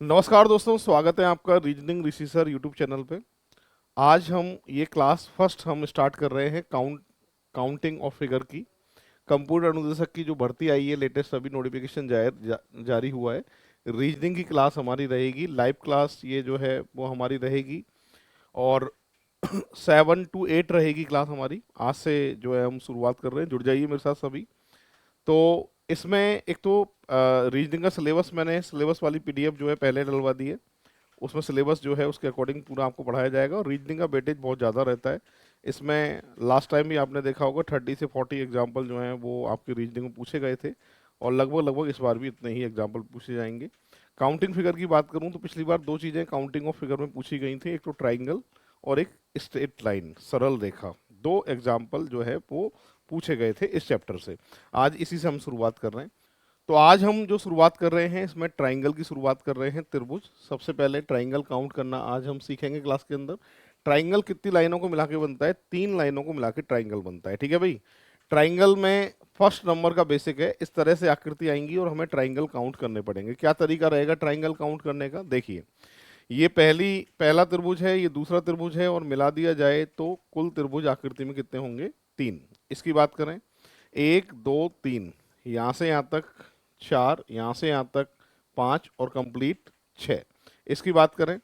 नमस्कार दोस्तों, स्वागत है आपका रीजनिंग ऋषि सर यूट्यूब चैनल पे। आज हम ये क्लास फर्स्ट हम स्टार्ट कर रहे हैं काउंटिंग ऑफ फिगर की। कंप्यूटर अनुदेशक की जो भर्ती आई है लेटेस्ट, अभी नोटिफिकेशन जारी हुआ है। रीजनिंग की क्लास हमारी रहेगी, लाइव क्लास ये जो है वो हमारी रहेगी। और 7 to 8 रहेगी क्लास हमारी। आज से जो है हम शुरुआत कर रहे हैं, जुड़ जाइए मेरे साथ सभी। तो इसमें एक तो रीजनिंग का सिलेबस, मैंने सिलेबस वाली पीडीएफ जो है पहले डलवा दी है। उसमें सिलेबस जो है उसके अकॉर्डिंग पूरा आपको पढ़ाया जाएगा। और रीजनिंग का वेटेज बहुत ज़्यादा रहता है इसमें। लास्ट टाइम भी आपने देखा होगा 30 से 40 एग्जाम्पल जो हैं वो आपके रीजनिंग में पूछे गए थे। और लगभग लगभग इस बार भी इतने ही एग्जाम्पल पूछे जाएंगे। काउंटिंग फिगर की बात करूं तो पिछली बार दो चीज़ें काउंटिंग ऑफ फिगर में पूछी गई थी, एक तो ट्राइंगल और एक स्ट्रेट लाइन, सरल रेखा। दो एग्जाम्पल जो है वो पूछे गए थे इस चैप्टर से। आज इसी से हम शुरुआत कर रहे हैं। तो आज हम जो शुरुआत कर रहे हैं इसमें ट्राइंगल की शुरुआत कर रहे हैं, त्रिभुज। सबसे पहले ट्राइंगल काउंट करना आज हम सीखेंगे क्लास के अंदर। ट्राइंगल कितनी लाइनों को मिला के बनता है? 3 लाइनों को मिला के ट्राइंगल बनता है, ठीक है भाई। ट्राइंगल में फर्स्ट नंबर का बेसिक है, इस तरह से आकृति आएंगी और हमें ट्राइंगल काउंट करने पड़ेंगे। क्या तरीका रहेगा ट्राइंगल काउंट करने का? देखिए, ये पहला त्रिभुज है, ये दूसरा त्रिभुज है, और मिला दिया जाए तो कुल त्रिभुज आकृति में कितने होंगे? 3। इसकी बात करें, 1 2 3, यहाँ से यहाँ तक 4, यहाँ से यहाँ तक 5 और कंप्लीट 6। इसकी बात करें,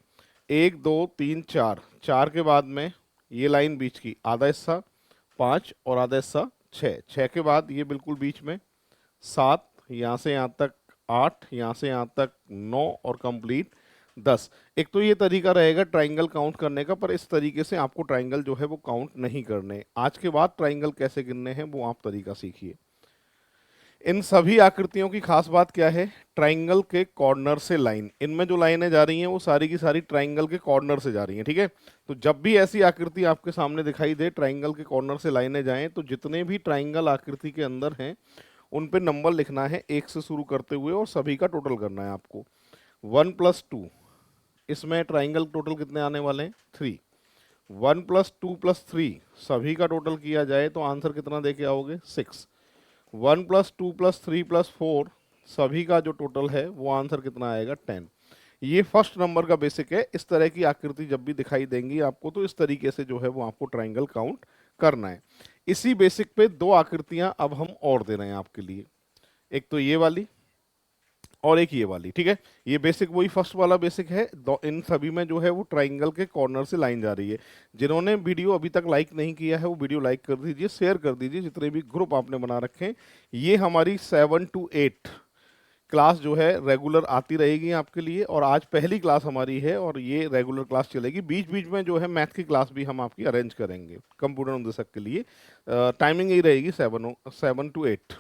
1 2 3 4, 4 के बाद में ये लाइन बीच की आधा हिस्सा 5 और आधा हिस्सा 6, 6 के बाद ये बिल्कुल बीच में 7, यहाँ से यहाँ तक 8, यहाँ से यहाँ तक 9 और कंप्लीट 10। एक तो ये तरीका रहेगा ट्राइंगल काउंट करने का, पर इस तरीके से आपको ट्राइंगल जो है वो काउंट नहीं करने। आज के बाद ट्राइंगल कैसे गिनने हैं वो आप तरीका सीखिए। इन सभी आकृतियों की खास बात क्या है? ट्राइंगल के कॉर्नर से लाइन, इनमें जो लाइनें जा रही हैं वो सारी की सारी ट्राइंगल के कॉर्नर से जा रही हैं, ठीक है। तो जब भी ऐसी आकृति आपके सामने दिखाई दे, ट्राइंगल के कॉर्नर से लाइनें जाएं, तो जितने भी ट्राइंगल आकृति के अंदर हैं उन पे नंबर लिखना है 1 से शुरू करते हुए, और सभी का टोटल करना है आपको। 1 + 2, इसमें ट्राइंगल टोटल कितने आने वाले हैं? 3। 1 + 2 + 3, सभी का टोटल किया जाए तो आंसर कितना दे के आओगे? 6। 1 + 2 + 3 + 4, सभी का जो टोटल है वो आंसर कितना आएगा? 10। ये फर्स्ट नंबर का बेसिक है। इस तरह की आकृति जब भी दिखाई देंगी आपको, तो इस तरीके से जो है वो आपको ट्राइंगल काउंट करना है। इसी बेसिक पे दो आकृतियां अब हम और दे रहे हैं आपके लिए, एक तो ये वाली और एक ये वाली, ठीक है। ये बेसिक वही फर्स्ट वाला बेसिक है। इन सभी में जो है वो ट्राइंगल के कॉर्नर से लाइन जा रही है। जिन्होंने वीडियो अभी तक लाइक नहीं किया है वो वीडियो लाइक कर दीजिए, शेयर कर दीजिए, जितने भी ग्रुप आपने बना रखे हैं। ये हमारी 7 to 8 क्लास जो है रेगुलर आती रहेगी आपके लिए। और आज पहली क्लास हमारी है और ये रेगुलर क्लास चलेगी। बीच बीच में जो है मैथ की क्लास भी हम आपकी अरेंज करेंगे कंप्यूटर अनुदेशक के लिए। टाइमिंग यही रहेगी 7 to 8।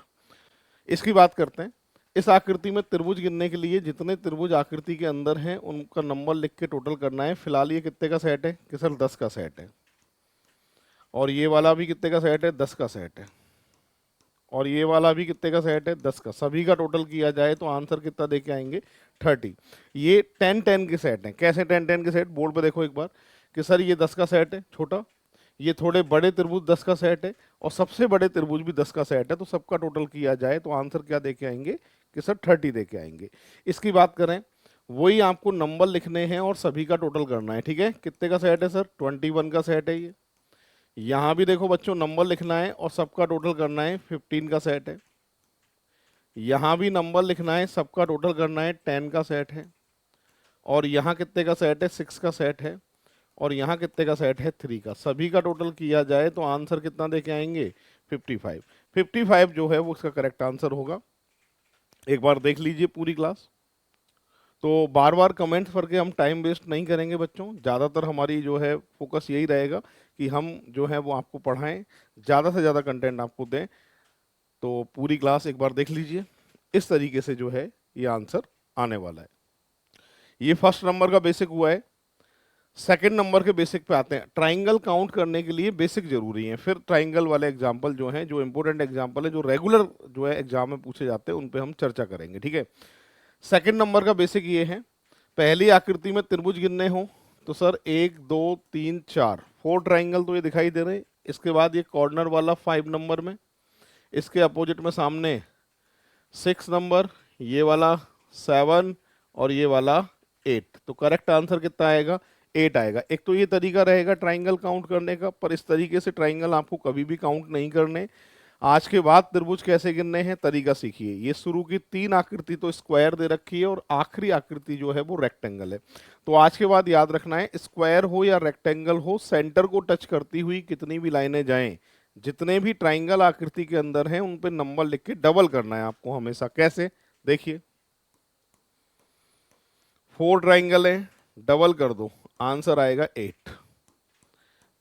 इसकी बात करते हैं। इस आकृति में त्रिभुज गिनने के लिए जितने त्रिभुज आकृति के अंदर हैं उनका नंबर लिख के टोटल करना है। फिलहाल ये कितने का सेट है कि सर 10 का सेट है, और ये वाला भी कितने का सेट है? 10 का सेट है, और ये वाला भी कितने का सेट है? 10 का। सभी का टोटल किया जाए तो आंसर कितना दे के आएंगे? 30। ये 10 10 के सेट हैं। कैसे 10 10 के सेट? बोर्ड पे देखो एक बार कि सर ये 10 का सेट है छोटा, ये थोड़े बड़े त्रिभुज 10 का सेट है, और सबसे बड़े त्रिभुज भी 10 का सेट है। तो सबका टोटल किया जाए तो आंसर क्या दे के आएंगे? कि सर 30 दे के आएंगे। इसकी बात करें, वही आपको नंबर लिखने हैं और सभी का टोटल करना है, ठीक है। कितने का सेट है सर? 21 का सेट है ये। यहाँ भी देखो बच्चों, नंबर लिखना है और सबका टोटल करना है, 15 का सेट है। यहाँ भी नंबर लिखना है, सबका टोटल करना है, 10 का सेट है। और यहाँ कितने का सेट है? 6 का सेट है। और यहाँ कितने का सेट है? 3 का। सभी का टोटल किया जाए तो आंसर कितना दे के आएंगे? 55। 55 जो है वो इसका करेक्ट आंसर होगा। एक बार देख लीजिए पूरी क्लास। तो बार बार कमेंट्स करके हम टाइम वेस्ट नहीं करेंगे बच्चों। ज़्यादातर हमारी जो है फोकस यही रहेगा कि हम जो है वो आपको पढ़ाएं, ज़्यादा से ज़्यादा कंटेंट आपको दें। तो पूरी क्लास एक बार देख लीजिए। इस तरीके से जो है ये आंसर आने वाला है। ये फर्स्ट नंबर का बेसिक हुआ है। सेकंड नंबर के बेसिक पे आते हैं। ट्राइंगल काउंट करने के लिए बेसिक जरूरी है, फिर ट्राइंगल वाले एग्जाम्पल जो हैं, जो इंपॉर्टेंट एग्जाम्पल है, जो रेगुलर जो है एग्जाम में पूछे जाते हैं, उन पे हम चर्चा करेंगे, ठीक है। सेकंड नंबर का बेसिक ये है, पहली आकृति में त्रिभुज गिनने हो तो सर 1 2 3 4, 4 ट्राइंगल तो ये दिखाई दे रहे हैं। इसके बाद ये कॉर्नर वाला 5 नंबर में, इसके अपोजिट में सामने 6 नंबर, ये वाला 7 और ये वाला 8। तो करेक्ट आंसर कितना आएगा? 8 आएगा। एक तो ये तरीका रहेगा ट्राइंगल काउंट करने का, पर इस तरीके से ट्राइंगल आपको कभी भी काउंट नहीं करने। आज के बाद त्रिभुज कैसे गिनने हैं तरीका सीखिए। ये शुरू की 3 आकृति तो स्क्वायर दे रखी है और आखिरी आकृति जो है वो रेक्टेंगल है। तो आज के बाद याद रखना है, स्क्वायर हो या रेक्टेंगल हो, सेंटर को टच करती हुई कितनी भी लाइनें जाएं, जितने भी ट्राइंगल आकृति के अंदर हैं उन पे नंबर लिख के डबल करना है आपको हमेशा। कैसे? देखिए 4 ट्राइंगल है, डबल कर दो, आंसर आएगा 8।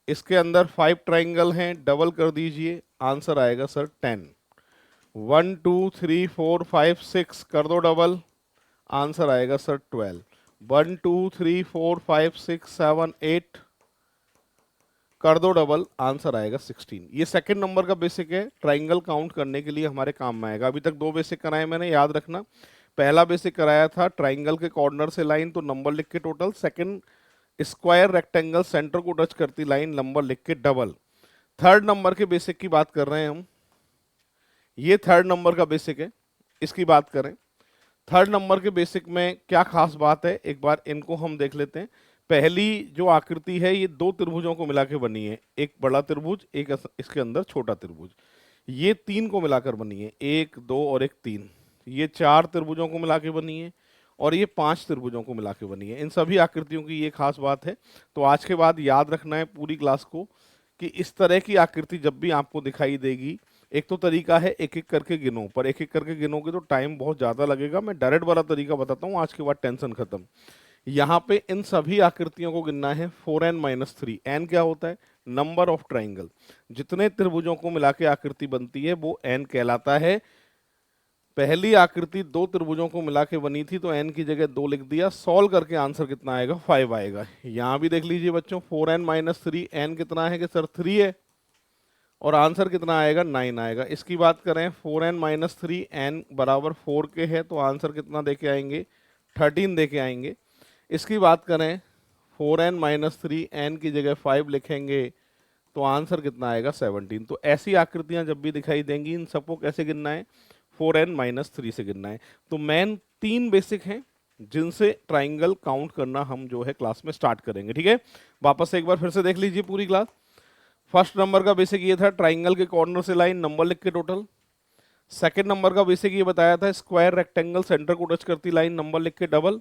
इसके अंदर 5 ट्राइंगल हैं, डबल कर दीजिए, आंसर आएगा सर 10। 1 2 3 4 5 6 कर दो डबल, आंसर आएगा सर 12। 1 2 3 4 5 6 7 8 कर दो डबल, आंसर आएगा 16। ये सेकंड नंबर का बेसिक है, ट्राइंगल काउंट करने के लिए हमारे काम में आएगा। अभी तक 2 बेसिक कराए मैंने, याद रखना। पहला बेसिक कराया था ट्राइंगल के कॉर्नर से लाइन, तो नंबर लिख के total. Second square rectangle centre को टच करती लाइन, नंबर लिख के डबल। थर्ड नंबर के बेसिक की बात कर रहे हैं हम, ये थर्ड नंबर का बेसिक है, इसकी बात करें। थर्ड नंबर के बेसिक में क्या खास बात है, एक बार इनको हम देख लेते हैं। पहली जो आकृति है ये 2 त्रिभुजों को मिला के बनी है, एक बड़ा त्रिभुज, एक इसके अंदर छोटा त्रिभुज। ये 3 को मिलाकर बनी है, 1 2 और एक 3। ये 4 त्रिभुजों को मिला के बनी है और ये 5 त्रिभुजों को मिला के बनी है। इन सभी आकृतियों की ये खास बात है। तो आज के बाद याद रखना है पूरी क्लास को कि इस तरह की आकृति जब भी आपको दिखाई देगी, एक तो तरीका है एक एक करके गिनो, पर एक एक करके गिनोगे तो टाइम बहुत ज़्यादा लगेगा। मैं डायरेक्ट वाला तरीका बताता हूँ, आज के बाद टेंशन खत्म। यहाँ पे इन सभी आकृतियों को गिनना है 4n-3। n क्या होता है? Number of triangle. जितने त्रिभुजों को मिला के आकृति बनती है वो n कहलाता है। पहली आकृति 2 त्रिभुजों को मिला के बनी थी तो n की जगह 2 लिख दिया। सॉल्व करके आंसर कितना आएगा? 5 आएगा। यहाँ भी देख लीजिए बच्चों, 4n-3, n कितना है कि सर 3 है, और आंसर कितना आएगा? 9 आएगा। इसकी बात करें 4n-3, n बराबर 4 के है, तो आंसर कितना देके आएंगे? 13 देके आएंगे। इसकी बात करें 4n-3, n की जगह 5 लिखेंगे तो आंसर कितना आएगा? 17। तो ऐसी आकृतियां जब भी दिखाई देंगी इन सबको कैसे गिनना है? 4n-3 से गिनना है। तो मेन 3 बेसिक हैं जिनसे ट्राइंगल काउंट करना हम जो है क्लास में स्टार्ट करेंगे। ठीक है, वापस से एक बार फिर से देख लीजिए पूरी क्लास। फर्स्ट नंबर का बेसिक ये था ट्राइंगल के कॉर्नर से लाइन, नंबर लिख के टोटल। सेकंड नंबर का बेसिक ये बताया था स्क्वायर रेक्टेंगल सेंटर को टच करती लाइन, नंबर लिख के डबल।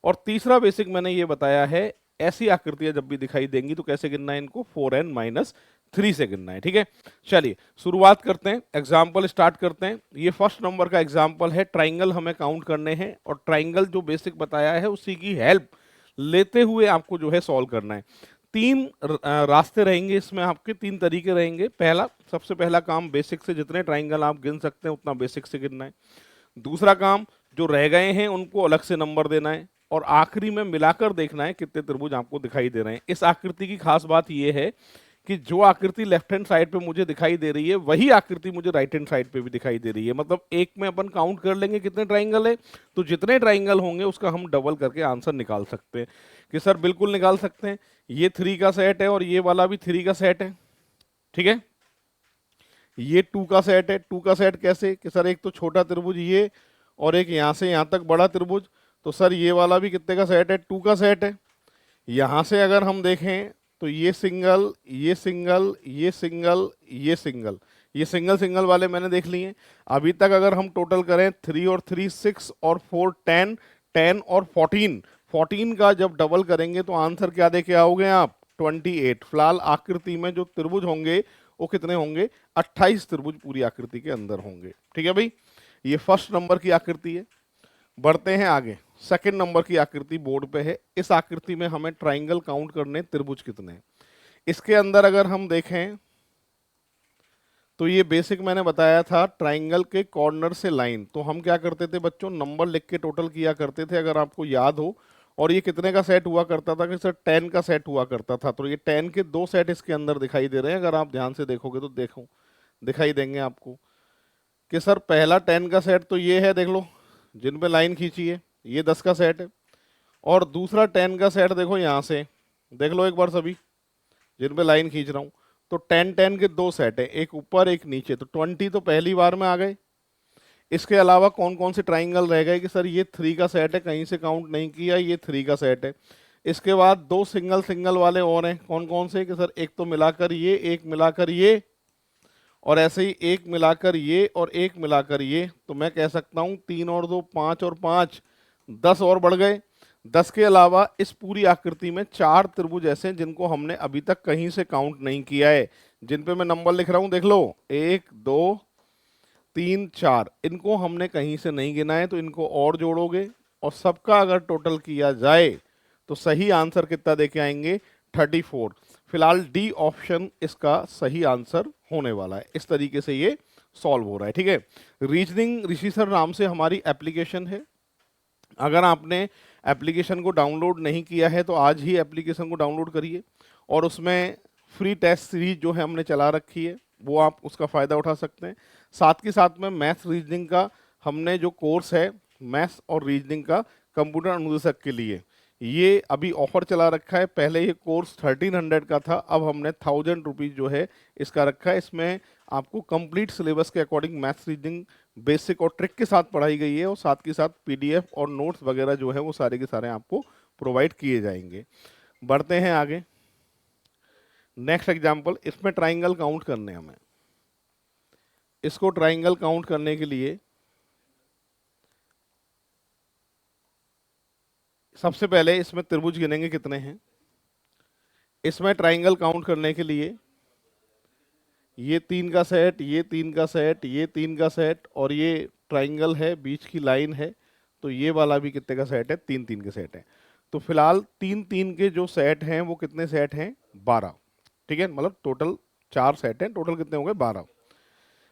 और तीसरा बेसिक मैंने ये बताया है ऐसी आकृतियां जब भी दिखाई देंगी तो कैसे गिनना है इनको? 4n-3 से गिनना है। ठीक है, चलिए शुरुआत करते हैं, एग्जाम्पल स्टार्ट करते हैं। ये फर्स्ट नंबर का एग्जाम्पल है, ट्राइंगल हमें काउंट करने हैं और ट्राइंगल जो बेसिक बताया है उसी की हेल्प लेते हुए आपको जो है सॉल्व करना है। 3 रास्ते रहेंगे इसमें, आपके 3 तरीके रहेंगे। पहला, सबसे पहला काम बेसिक से जितने ट्राइंगल आप गिन सकते हैं उतना बेसिक से गिनना है। दूसरा काम, जो रह गए हैं उनको अलग से नंबर देना है। और आखिरी में मिलाकर देखना है कितने त्रिभुज आपको दिखाई दे रहे हैं। इस आकृति की खास बात यह है कि जो आकृति लेफ्ट हैंड साइड पे मुझे दिखाई दे रही है वही आकृति मुझे राइट हैंड साइड पे भी दिखाई दे रही है। मतलब एक में अपन काउंट कर लेंगे कितने ट्राइंगल है, तो जितने ट्राइंगल होंगे उसका हम डबल करके आंसर निकाल सकते हैं। कि सर बिल्कुल निकाल सकते हैं। ये 3 का सेट है और ये वाला भी 3 का सेट है। ठीक है, ये 2 का सेट है। 2 का सेट कैसे? कि सर एक तो छोटा त्रिभुज ये और एक यहाँ से यहाँ तक बड़ा त्रिभुज, तो सर ये वाला भी कितने का सेट है? 2 का सेट है। यहाँ से अगर हम देखें तो ये सिंगल, ये सिंगल, ये सिंगल, ये सिंगल, ये सिंगल सिंगल वाले मैंने देख लिए। अभी तक अगर हम टोटल करें 3 और 3 6 और 4 10, 10 और 14, 14 का जब डबल करेंगे तो आंसर क्या देके आओगे आप? 28। फिलहाल आकृति में जो त्रिभुज होंगे वो कितने होंगे? 28 त्रिभुज पूरी आकृति के अंदर होंगे। ठीक है भाई, ये फर्स्ट नंबर की आकृति है। बढ़ते हैं आगे, सेकंड नंबर की आकृति बोर्ड पे है। इस आकृति में हमें ट्राइंगल काउंट करने, त्रिभुज कितने हैं। इसके अंदर अगर हम देखें तो ये बेसिक मैंने बताया था ट्राइंगल के कॉर्नर से लाइन, तो हम क्या करते थे बच्चों? नंबर लिख के टोटल किया करते थे, अगर आपको याद हो। और ये कितने का सेट हुआ करता था? कि सर 10 का सेट हुआ करता था। तो ये 10 के 2 सेट इसके अंदर दिखाई दे रहे हैं, अगर आप ध्यान से देखोगे तो देखो दिखाई देंगे आपको। कि सर पहला 10 का सेट तो ये है, देख लो जिन पे लाइन खींची है, ये 10 का सेट है। और दूसरा 10 का सेट देखो, यहाँ से देख लो एक बार सभी जिन पे लाइन खींच रहा हूँ। तो 10 10 के 2 सेट है, एक ऊपर एक नीचे, तो 20 तो पहली बार में आ गए। इसके अलावा कौन कौन से ट्राइंगल रह गए कि सर ये 3 का सेट है, कहीं से काउंट नहीं किया, ये 3 का सेट है। इसके बाद दो सिंगल सिंगल वाले और हैं, कौन कौन से कि सर एक तो मिलाकर ये, एक मिलाकर ये, और ऐसे ही एक मिलाकर ये और एक मिलाकर ये। तो मैं कह सकता हूं 3 और 2 5 और 5 10 और बढ़ गए। 10 के अलावा इस पूरी आकृति में 4 त्रिभुज ऐसे हैं जिनको हमने अभी तक कहीं से काउंट नहीं किया है, जिन पे मैं नंबर लिख रहा हूं, देख लो 1 2 3 4, इनको हमने कहीं से नहीं गिना है। तो इनको और जोड़ोगे और सबका अगर टोटल किया जाए तो सही आंसर कितना देके आएंगे, 34। फिलहाल डी ऑप्शन इसका सही आंसर होने वाला है। इस तरीके से ये सॉल्व हो रहा है, ठीक है। रीजनिंग ऋषि सर नाम से हमारी एप्लीकेशन है। अगर आपने एप्लीकेशन को डाउनलोड नहीं किया है तो आज ही एप्लीकेशन को डाउनलोड करिए, और उसमें फ्री टेस्ट सीरीज जो है हमने चला रखी है, वो आप उसका फ़ायदा उठा सकते हैं। साथ के साथ में मैथ्स रीजनिंग का हमने जो कोर्स है, मैथ्स और रीजनिंग का कंप्यूटर अनुदेशक के लिए, ये अभी ऑफर चला रखा है। पहले ये कोर्स 1300 का था, अब हमने 1000 रुपीज़ जो है इसका रखा है। इसमें आपको कंप्लीट सिलेबस के अकॉर्डिंग मैथ्स रीजनिंग बेसिक और ट्रिक के साथ पढ़ाई गई है, और साथ के साथ पीडीएफ और नोट्स वगैरह जो है वो सारे के सारे आपको प्रोवाइड किए जाएंगे। बढ़ते हैं आगे। नेक्स्ट एग्जाम्पल, इसमें ट्राइंगल काउंट करने हमें। इसको ट्राइंगल काउंट करने के लिए सबसे पहले इसमें त्रिभुज गिनेंगे कितने हैं। इसमें ट्राइंगल काउंट करने के लिए ये 3 का सेट, ये 3 का सेट, ये 3 का सेट, और ये ट्राइंगल है, बीच की लाइन है, तो ये वाला भी कितने का सेट है, 3 3 के सेट है। तो फिलहाल 3 3 के जो सेट हैं वो कितने सेट हैं, 12, ठीक है। मतलब टोटल 4 सेट हैं, टोटल कितने हो गए, 12।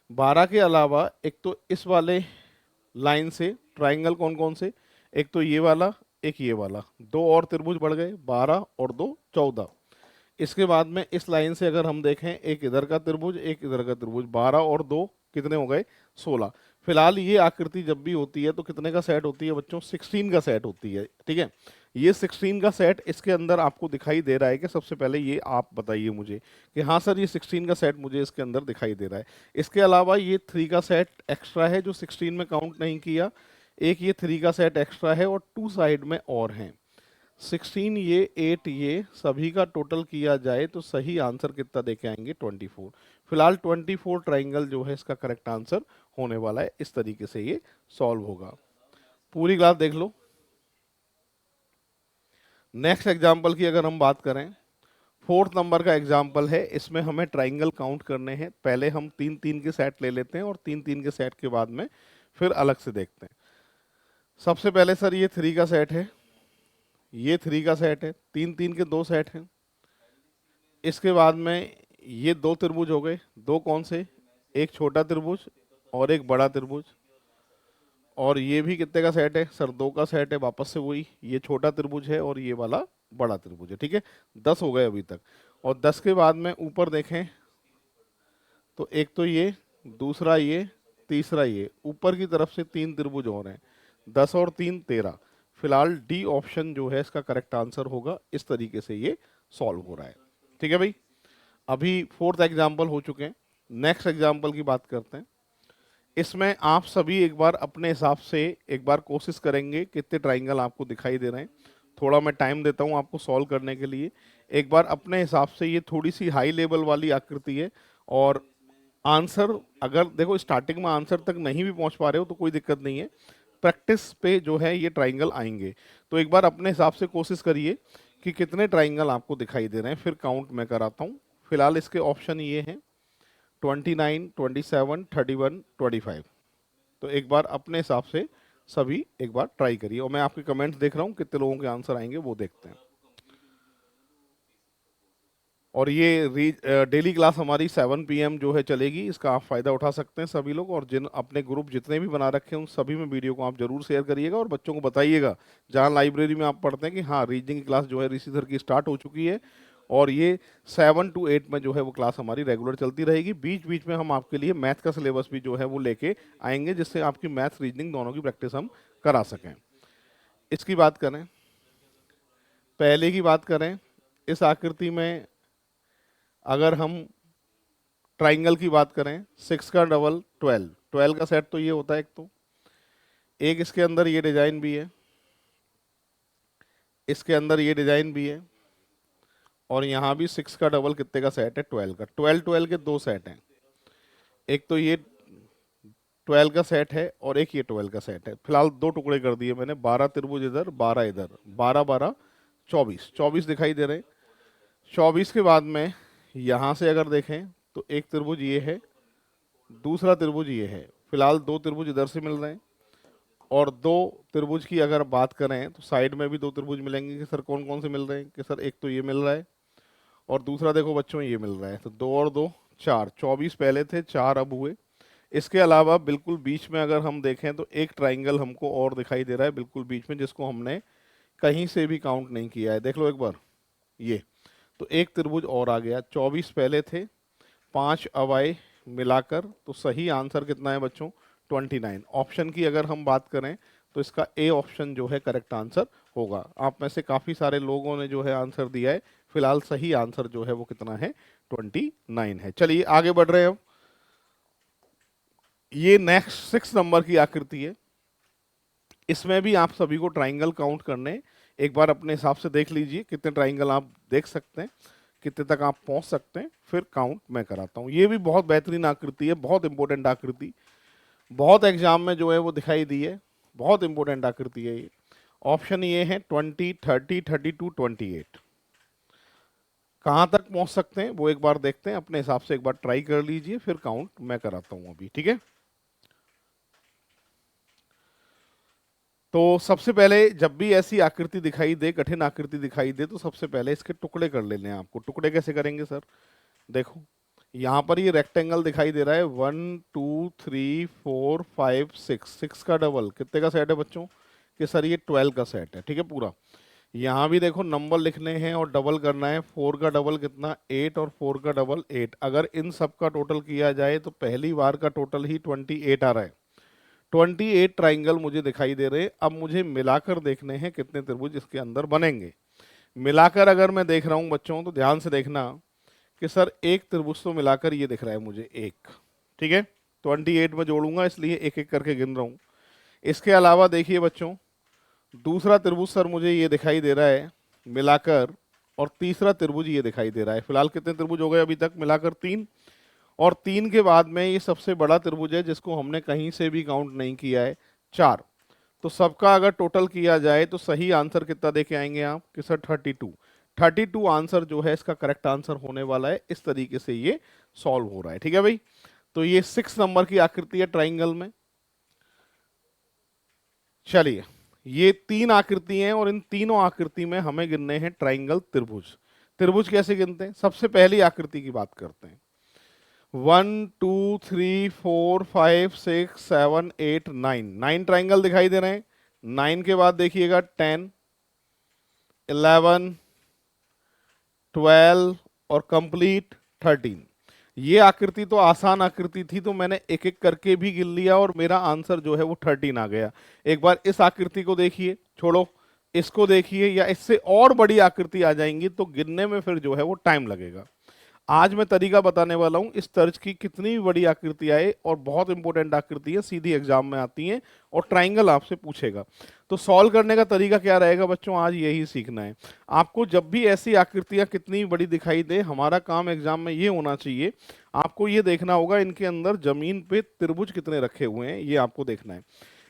12 के अलावा एक तो इस वाले लाइन से ट्राइंगल कौन कौन से, एक तो ये वाला, एक ये वाला, दो और त्रिभुज बढ़ गए, 12 और 2 14। इसके बाद में इस लाइन से अगर हम देखें, एक इधर का त्रिभुज, एक इधर का त्रिभुज, 12 और 2 कितने हो गए, 16। फिलहाल ये आकृति जब भी होती है तो कितने का सेट होती है बच्चों, 16 का सेट होती है, ठीक है। ये 16 का सेट इसके अंदर आपको दिखाई दे रहा है कि, सबसे पहले ये आप बताइए मुझे कि हाँ सर ये 16 का सेट मुझे इसके अंदर दिखाई दे रहा है। इसके अलावा ये 3 का सेट एक्स्ट्रा है जो 16 में काउंट नहीं किया, एक ये 3 का सेट एक्स्ट्रा है, और 2 साइड में और हैं 16, ये 8, ये सभी का टोटल किया जाए तो सही आंसर कितना देके आएंगे, 24। फिलहाल 24 ट्राइंगल जो है इसका करेक्ट आंसर होने वाला है। इस तरीके से ये सॉल्व होगा। पूरी क्लास देख लो। नेक्स्ट एग्जाम्पल की अगर हम बात करें, 4th नंबर का एग्जाम्पल है। इसमें हमें ट्राइंगल काउंट करने हैं। पहले हम 3 3 के सेट ले लेते हैं और 3 3 के सेट के बाद में फिर अलग से देखते हैं। सबसे पहले सर ये 3 का सेट है, ये 3 का सेट है, 3 3 के 2 सेट हैं। इसके बाद में ये 2 त्रिभुज हो गए, 2 कौन से, एक छोटा त्रिभुज और एक बड़ा त्रिभुज। और ये भी कितने का सेट है सर, 2 का सेट है, वापस से वही, ये छोटा त्रिभुज है और ये वाला बड़ा त्रिभुज है, ठीक है। 10 हो गए अभी तक। और 10 के बाद में ऊपर देखें तो एक तो ये, दूसरा ये, तीसरा ये, ऊपर की तरफ से 3 त्रिभुज और हैं, 10 और 3 13। फिलहाल डी ऑप्शन जो है इसका करेक्ट आंसर होगा। इस तरीके से ये सॉल्व हो रहा है, ठीक है भाई। अभी 4th एग्जाम्पल हो चुके हैं। नेक्स्ट एग्जाम्पल की बात करते हैं। इसमें आप सभी एक बार अपने हिसाब से एक बार कोशिश करेंगे कितने ट्राइंगल आपको दिखाई दे रहे हैं। थोड़ा मैं टाइम देता हूं आपको सॉल्व करने के लिए। एक बार अपने हिसाब से, ये थोड़ी सी हाई लेवल वाली आकृति है, और आंसर अगर देखो स्टार्टिंग में आंसर तक नहीं भी पहुंच पा रहे हो तो कोई दिक्कत नहीं है, प्रैक्टिस पे जो है ये ट्राइंगल आएंगे। तो एक बार अपने हिसाब से कोशिश करिए कि कितने ट्राइंगल आपको दिखाई दे रहे हैं, फिर काउंट मैं कराता हूँ। फिलहाल इसके ऑप्शन ये हैं 29, 27, 31, 25। तो एक बार अपने हिसाब से सभी एक बार ट्राई करिए, और मैं आपके कमेंट्स देख रहा हूँ कितने लोगों के आंसर आएंगे वो देखते हैं। और ये डेली क्लास हमारी 7 PM जो है चलेगी, इसका आप फ़ायदा उठा सकते हैं सभी लोग। और जिन अपने ग्रुप जितने भी बना रखे हैं उन सभी में वीडियो को आप जरूर शेयर करिएगा, और बच्चों को बताइएगा जहाँ लाइब्रेरी में आप पढ़ते हैं कि हाँ रीजनिंग की क्लास जो है ऋषि सर की स्टार्ट हो चुकी है, और ये 7 to 8 में जो है वो क्लास हमारी रेगुलर चलती रहेगी। बीच बीच में हम आपके लिए मैथ का सिलेबस भी जो है वो लेके आएंगे, जिससे आपकी मैथ रीजनिंग दोनों की प्रैक्टिस हम करा सकें। इसकी बात करें, पहले की बात करें, इस आकृति में अगर हम ट्राइंगल की बात करें, 6 का डबल 12, 12 का सेट तो ये होता है एक, तो एक इसके अंदर ये डिजाइन भी है, इसके अंदर ये डिजाइन भी है, और यहाँ भी 6 का डबल कितने का सेट है, 12 का। 12 12 के दो सेट हैं, एक तो ये 12 का सेट है और एक ये 12 का सेट है। फिलहाल दो टुकड़े कर दिए मैंने, 12 त्रिभुज इधर, 12 इधर, 12 12 24, 24 दिखाई दे रहे हैं। 24 के बाद में यहाँ से अगर देखें तो एक त्रिभुज ये है, दूसरा त्रिभुज ये है। फिलहाल दो त्रिभुज इधर से मिल रहे हैं, और दो त्रिभुज की अगर बात करें तो साइड में भी दो त्रिभुज मिलेंगे कि सर कौन कौन से मिल रहे हैं, कि सर एक तो ये मिल रहा है और दूसरा देखो बच्चों ये मिल रहा है। तो दो और दो चार, 24 पहले थे, चार अब हुए। इसके अलावा बिल्कुल बीच में अगर हम देखें तो एक ट्राइंगल हमको और दिखाई दे रहा है बिल्कुल बीच में, जिसको हमने कहीं से भी काउंट नहीं किया है। देख लो एक बार ये, तो एक त्रिभुज और आ गया। 24 पहले थे, 5 अब आए मिलाकर, तो सही आंसर कितना है बच्चों, 29। ऑप्शन की अगर हम बात करें तो इसका ए ऑप्शन जो है करेक्ट आंसर होगा। आप में से काफ़ी सारे लोगों ने जो है आंसर दिया है। फिलहाल सही आंसर जो है वो कितना है, 29 है। चलिए आगे बढ़ रहे हैं अब। ये नेक्स्ट 6 नंबर की आकृति है। इसमें भी आप सभी को ट्राइंगल काउंट करने, एक बार अपने हिसाब से देख लीजिए कितने ट्राइंगल आप देख सकते हैं, कितने तक आप पहुंच सकते हैं, फिर काउंट मैं कराता हूं। ये भी बहुत बेहतरीन आकृति है, बहुत इंपॉर्टेंट आकृति, बहुत एग्जाम में जो है वो दिखाई दी है, बहुत इंपॉर्टेंट आकृति है ये। ऑप्शन ये है 20, 30, 32, 28। कहाँ तक पहुंच सकते हैं वो एक बार देखते हैं, अपने हिसाब से एक बार ट्राई कर लीजिए, फिर काउंट मैं कराता हूं अभी, ठीक है। तो सबसे पहले जब भी ऐसी आकृति दिखाई दे, कठिन आकृति दिखाई दे, तो सबसे पहले इसके टुकड़े कर लेने हैं आपको। टुकड़े कैसे करेंगे सर, देखो यहाँ पर ये रेक्टेंगल दिखाई दे रहा है, 1 2 3 4 5 6, 6 का डबल कितने का सेट है बच्चों, कि सर ये 12 का सेट है, ठीक है पूरा। यहाँ भी देखो नंबर लिखने हैं और डबल करना है, 4 का डबल कितना, 8, और 4 का डबल 8। अगर इन सब का टोटल किया जाए तो पहली बार का टोटल ही 28 आ रहा है। 28 ट्राइंगल मुझे दिखाई दे रहे हैं। अब मुझे मिलाकर देखने हैं कितने त्रिभुज इसके अंदर बनेंगे। मिलाकर अगर मैं देख रहा हूं बच्चों तो ध्यान से देखना कि सर एक त्रिभुज तो मिलाकर ये दिख रहा है मुझे एक, ठीक है। 28 में जोड़ूंगा इसलिए एक एक करके गिन रहा हूं। इसके अलावा देखिए बच्चों, दूसरा त्रिभुज सर मुझे ये दिखाई दे रहा है मिलाकर, और तीसरा त्रिभुज ये दिखाई दे रहा है। फिलहाल कितने त्रिभुज हो गए अभी तक मिलाकर, 3। और 3 के बाद में ये सबसे बड़ा त्रिभुज है जिसको हमने कहीं से भी काउंट नहीं किया है, 4। तो सबका अगर टोटल किया जाए तो सही आंसर कितना देके आएंगे आप, कि सर 32। 32 आंसर जो है इसका करेक्ट आंसर होने वाला है। इस तरीके से ये सॉल्व हो रहा है, ठीक है भाई। तो ये 6 नंबर की आकृति है ट्राइंगल में। चलिए, ये 3 आकृति हैं और इन तीनों आकृति में हमें गिनने हैं ट्राइंगल त्रिभुज। त्रिभुज कैसे गिनते हैं, सबसे पहली आकृति की बात करते हैं। 1 2 3 4 5 6 7 8 9, 9 ट्राइंगल दिखाई दे रहे हैं। 9 के बाद देखिएगा 10, 11, 12 और कंप्लीट 13। ये आकृति तो आसान आकृति थी, तो मैंने एक एक करके भी गिन लिया और मेरा आंसर जो है वो 13 आ गया। एक बार इस आकृति को देखिए, छोड़ो इसको देखिए, या इससे और बड़ी आकृति आ जाएंगी तो गिनने में फिर जो है वो टाइम लगेगा। आज मैं तरीका बताने वाला हूं इस तर्ज की, कितनी भी बड़ी आकृति आए, और बहुत इंपॉर्टेंट आकृति है, सीधी एग्जाम में आती है और ट्राइंगल आपसे पूछेगा। तो सॉल्व करने का तरीका क्या रहेगा बच्चों, आज यही सीखना है आपको। जब भी ऐसी आकृतियां कितनी बड़ी दिखाई दे, हमारा काम एग्जाम में ये होना चाहिए, आपको ये देखना होगा इनके अंदर जमीन पे त्रिभुज कितने रखे हुए हैं, ये आपको देखना है।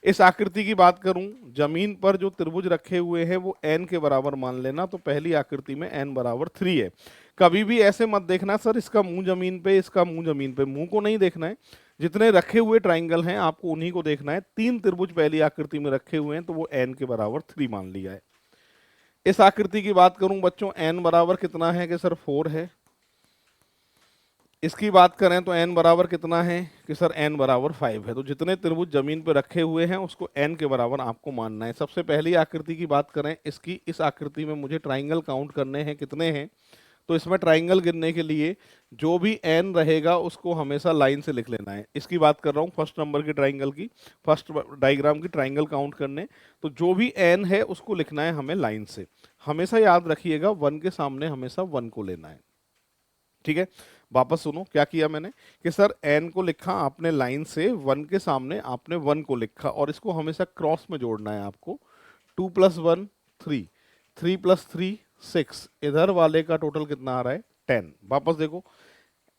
इस आकृति की बात करूं, जमीन पर जो त्रिभुज रखे हुए हैं वो n के बराबर मान लेना। तो पहली आकृति में n बराबर 3 है। कभी भी ऐसे मत देखना सर इसका मुंह जमीन पे, इसका मुंह जमीन पे, मुंह को नहीं देखना है। जितने रखे हुए ट्राइंगल हैं आपको उन्हीं को देखना है। 3 त्रिभुज पहली आकृति में रखे हुए हैं तो वो n के बराबर 3 मान लिया है। इस आकृति की बात करूं बच्चों, n बराबर कितना है, कि सर 4 है। इसकी बात करें तो n बराबर कितना है, कि सर n बराबर 5 है। तो जितने त्रिभुज जमीन पर रखे हुए हैं उसको n के बराबर आपको मानना है। सबसे पहली आकृति की बात करें इसकी, इस आकृति में मुझे ट्राइंगल काउंट करने हैं, कितने हैं। तो इसमें ट्राइंगल गिनने के लिए जो भी n रहेगा उसको हमेशा लाइन से लिख लेना है। इसकी बात कर रहा हूँ फर्स्ट नंबर की ट्राइंगल की, फर्स्ट डायग्राम की, ट्राइंगल काउंट करने। तो जो भी n है उसको लिखना है हमें लाइन से। हमेशा याद रखिएगा 1 के सामने हमेशा 1 को लेना है, ठीक है। वापस सुनो क्या किया मैंने कि सर n को लिखा आपने लाइन से, 1 के सामने आपने 1 को लिखा और इसको हमेशा क्रॉस में जोड़ना है आपको। 2 + 1 3, 3 + 3 6, इधर वाले का टोटल कितना आ रहा है 10। वापस देखो,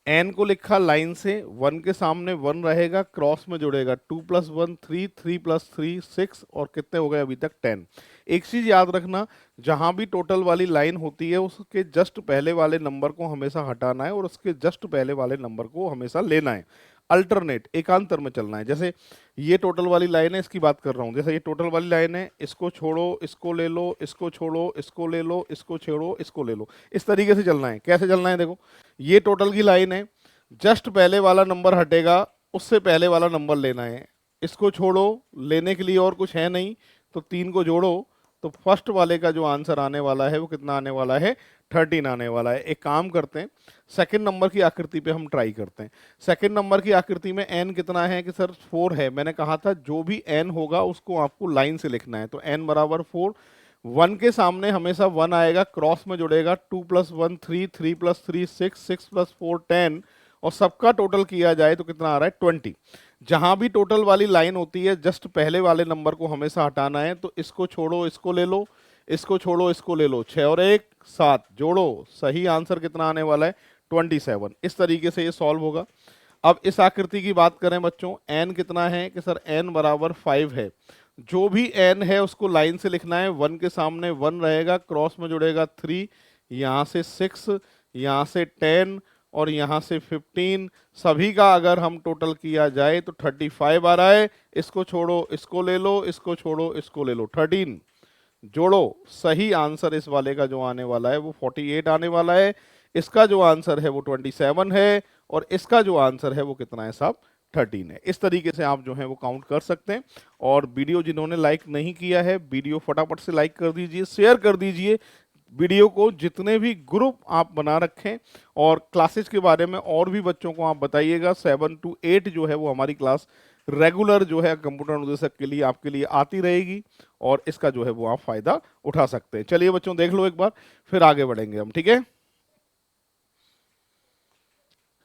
एन को लिखा लाइन से, 1 के सामने 1 रहेगा, क्रॉस में जुड़ेगा, 2 + 1 3, 3 + 3 6 और कितने हो गए अभी तक 10। एक चीज याद रखना, जहां भी टोटल वाली लाइन होती है उसके जस्ट पहले वाले नंबर को हमेशा हटाना है और उसके जस्ट पहले वाले नंबर को हमेशा लेना है। अल्टरनेट एकांतर में चलना है। जैसे ये टोटल वाली लाइन है, इसकी बात कर रहा हूं, जैसे ये टोटल वाली लाइन है, इसको छोड़ो, इसको ले लो, इसको छोड़ो, इसको ले लो, इसको छोड़ो, इसको ले लो, इस तरीके से चलना है। कैसे चलना है देखो, ये टोटल की लाइन है, जस्ट पहले वाला नंबर हटेगा, उससे पहले वाला नंबर लेना है, इसको छोड़ो, लेने के लिए और कुछ है नहीं, तो 3 को जोड़ो, तो फर्स्ट वाले का जो आंसर आने वाला है वो कितना आने वाला है 13 आने वाला है। एक काम करते हैं, सेकंड नंबर की आकृति पे हम ट्राई करते हैं। सेकंड नंबर की आकृति में n कितना है कि सर 4 है। मैंने कहा था जो भी n होगा उसको आपको लाइन से लिखना है, तो n बराबर 4, 1 के सामने हमेशा 1 आएगा, क्रॉस में जुड़ेगा, 2 + 1 3, 3 + 3 6, 6 + 4 10 और सबका टोटल किया जाए तो कितना आ रहा है 20। जहां भी टोटल वाली लाइन होती है जस्ट पहले वाले नंबर को हमेशा हटाना है, तो इसको छोड़ो, इसको ले लो, इसको छोड़ो, इसको ले लो, 6 और 1 7, जोड़ो, सही आंसर कितना आने वाला है 27। इस तरीके से ये सॉल्व होगा। अब इस आकृति की बात करें बच्चों, n कितना है कि सर n बराबर 5 है। जो भी n है उसको लाइन से लिखना है, 1 के सामने 1 रहेगा, क्रॉस में जुड़ेगा 3, यहाँ से 6, यहाँ से 10 और यहाँ से 15, सभी का अगर हम टोटल किया जाए तो 35 आ रहा है। इसको छोड़ो, इसको ले लो, इसको छोड़ो, इसको ले लो, 13, जोड़ो, सही आंसर इस वाले का जो आने वाला है वो 48 आने वाला है। इसका जो आंसर है वो 27 है और इसका जो आंसर है वो कितना है साहब 13 है। इस तरीके से आप जो है वो काउंट कर सकते हैं। और वीडियो जिन्होंने लाइक नहीं किया है, वीडियो फटाफट से लाइक कर दीजिए, शेयर कर दीजिए वीडियो को, जितने भी ग्रुप आप बना रखें और क्लासेस के बारे में और भी बच्चों को आप बताइएगा। 7 to 8 जो है वो हमारी क्लास रेगुलर जो है कंप्यूटर अनुदेशक के लिए आपके लिए आती रहेगी और इसका जो है वो आप फायदा उठा सकते हैं। चलिए बच्चों देख लो एक बार, फिर आगे बढ़ेंगे हम, ठीक है।